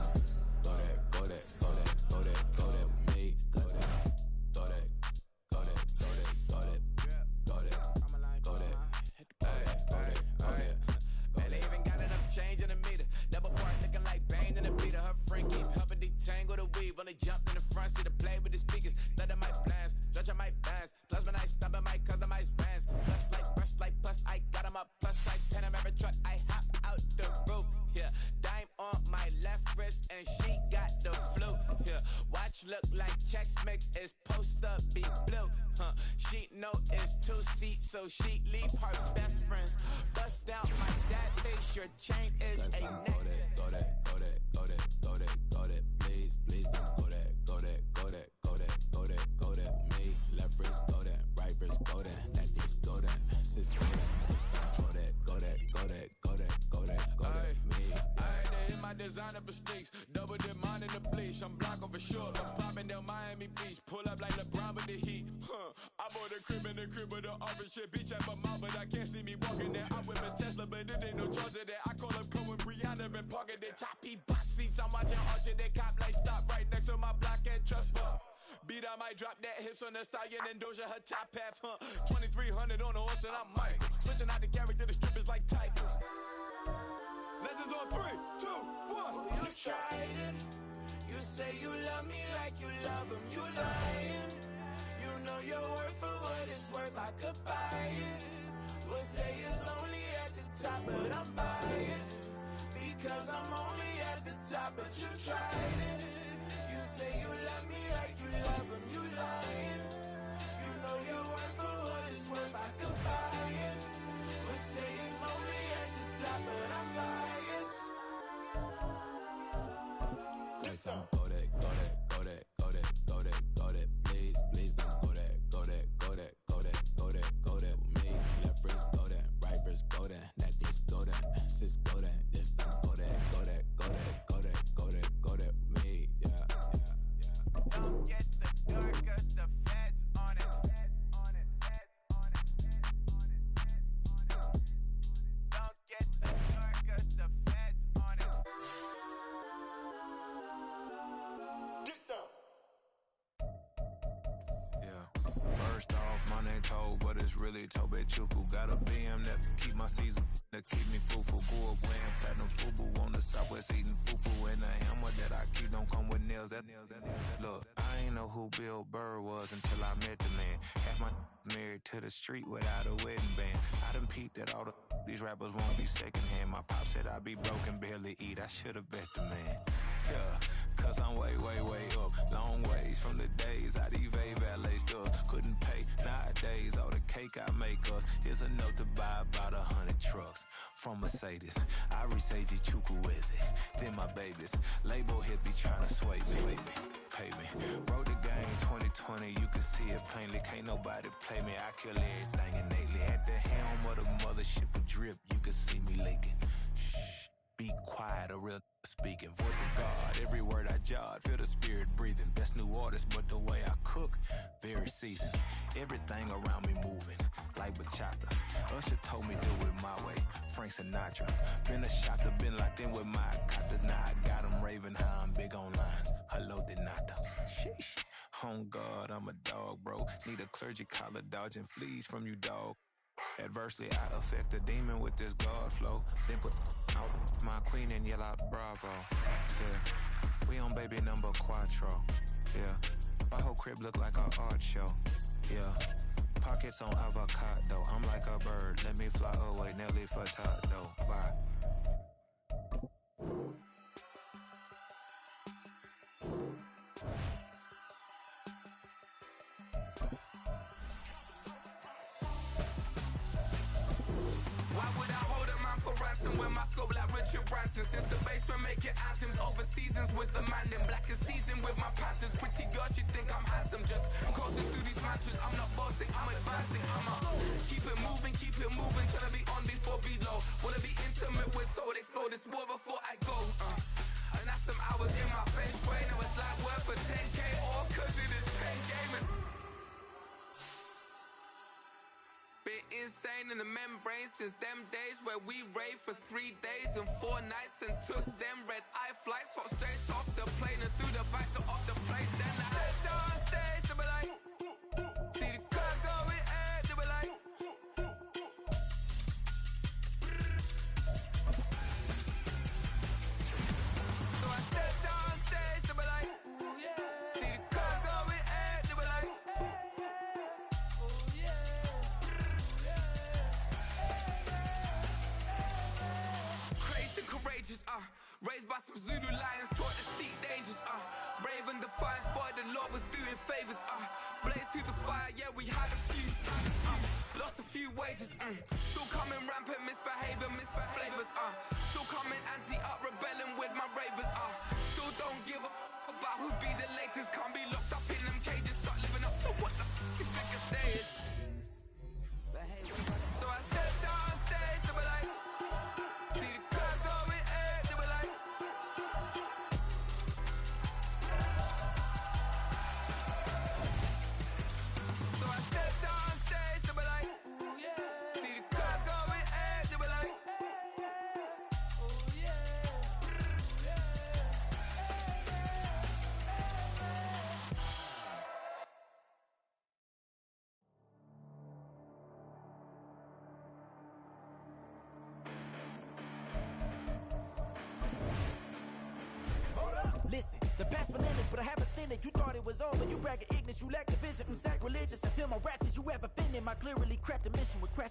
Speaker 6: Go that, go that, go that, go that, go that with me. That's on go that, go that, go that, go that, go that, go that, go that.
Speaker 12: Man, they even got enough change in the meter. Double part looking like Bane in the beater. Her friend keep helping detangle the weave. Only jumped in the front seat to play with the speakers. Thunder my plans, judge on my bands. Plus when I stumble my customized vans. Brush like plus, I got them up. Plus size pen, I'm every truck. I hop out the roof. Yeah, dime on my left wrist and she got the flu. Yeah, watch look like Chex Mix is post up be blue. She know it's 2 seats, so she leave her best friends. Bust out my dad face, your chain is a neck.
Speaker 6: Go that, go that, go that, go that, go that. Please, please don't go that, go that, go that, go that, go that, go that. Me, left wrist go that, right wrist go that, that is go that, sis go that, this time go that, go that, go that, go that, go that, go that. Me.
Speaker 12: I had to hit my designer for sneaks, double dip mine in the bleach. I'm blocking for sure. I'm popping down Miami Beach, pull up like LeBron with the heat. I bought a crib in the crib with the orange shit. Beach at my mouth, but I can't see me walking there. I whip a Tesla, but it ain't no charge of that. I call up Cohen, Brianna, been parking the top box seats. I'm watching Archer, they cop like stop right next to my block and trust fund. Beat, I might drop that hips on the stallion and Doja her top half, 2300 on the horse and I'm Mike. Switching out the character, the strippers like Tigers. Legends on 3, 2, 1.
Speaker 7: You tried it. You say you love me like you love him. You lying. You know your worth for what it's worth. I could buy it. We'll say it's only at the top, but I'm biased because I'm only at the top. But you tried it. You say you love me like you love him. You lying. You know your worth for what it's worth. I could buy it. We'll say it's only at the top, but I'm biased.
Speaker 6: That's on go that, go that, go that, go that, go that, go that. Please, please don't go that, go that, go that, go that, go that, go that with me. Left wrist go that, right wrist go that, necklace go that, sis go that, this don't go that, go that, go that, go that, go that, go that with me. Yeah, yeah, yeah.
Speaker 12: Don't get the dark 'cause the feds on it. Don't get the dark 'cause the feds on it.
Speaker 9: Get down.
Speaker 13: Yeah. First off, my name Toad, but it's really Tobe Chuku. Got a BM that keep my season, that keep me fufu. Go playing platinum fubu on the southwest eating fufu. And the hammer that I keep don't come with nails. Look, I ain't know who Bill Burr was until I met the man. Half my married to the street without a wedding band. I done peeped that all these rappers won't be secondhand. My pop said I'd be broken, barely eat. I should've bet the man. Yeah, cause I'm way, way, way up. Long ways from the days I these valet stuff couldn't pay. Nowadays, all the cake I make us is enough to buy about 100 trucks from Mercedes. I resage Chukwueze, then my babies. Label hit be trying to sway me. Pay me. Wrote the game 2020, you can see it plainly. Can't nobody play me. I kill everything innately. At the helm of the mothership with drip, you can see me leaking. Shh, be quiet, a real speaking. Voice of God, every word I jot. Feel the spirit breathing. Best new artist, but the way I cook, very seasoned. Everything around me moving, like bachata. Usher told me do it my way. Frank Sinatra. Been a shotter, been locked in with my cotters. Now I got them raving how I'm big on lines. Hello, Denata. Sheesh. On God, I'm a dog, bro. Need a clergy collar, dodging fleas from you, dog. Adversely, I affect a demon with this God flow. Then put out my queen and yell out bravo. Yeah, we on baby number quattro. Yeah, my whole crib look like an art show. Yeah, pockets on avocado. I'm like a bird, let me fly away. Nelly Furtado. Bye.
Speaker 14: Why would I hold a man for ransom when my scope like Richard Branson? Since the basement making anthems over seasons with the man, then black is seasoned with my panthers. Pretty girl, she think I'm handsome, just coasting through these mantras. I'm not bossing, I'm advancing, keep it moving, trying to be on before below. Wanna be intimate with soul, explode this war before I go. And that's some hours in my French brain. It was like work for 10K, all cause it is pen gaming. Bit insane in the membrane since them days where we raved for 3 days and 4 nights and took them red eye flights, hot straight off the plane and through the back door of the place. Then I stepped on stage, they were like, see the crowd going air, they were like, so I stepped on stage, they were like, ooh yeah, see the crowd going air, they were like, crazed and courageous, raised by some Zulu lions, taught to seek dangers, brave and defiant, boy, the Lord was doing favors, blaze through the fire, yeah, we had a few, lost a few wages, still coming rampant, misbehavior, flavors, still coming anti-up, rebelling with my ravers, still don't give up about who be the latest, can't be locked up in them cages, start living up to what the you think a day is. So I stepped on stage, they were like, see the crowd going air, they were like, so I stepped on stage, they were like, ooh yeah, see the crowd going air, they were like, oh yeah,
Speaker 7: Listen, the past bananas, but I haven't seen it. You thought it was over. You bragging ignorance, you lack the vision. I'm sacrilegious. I feel my raptors. You ever offended my clearly crafted mission with crass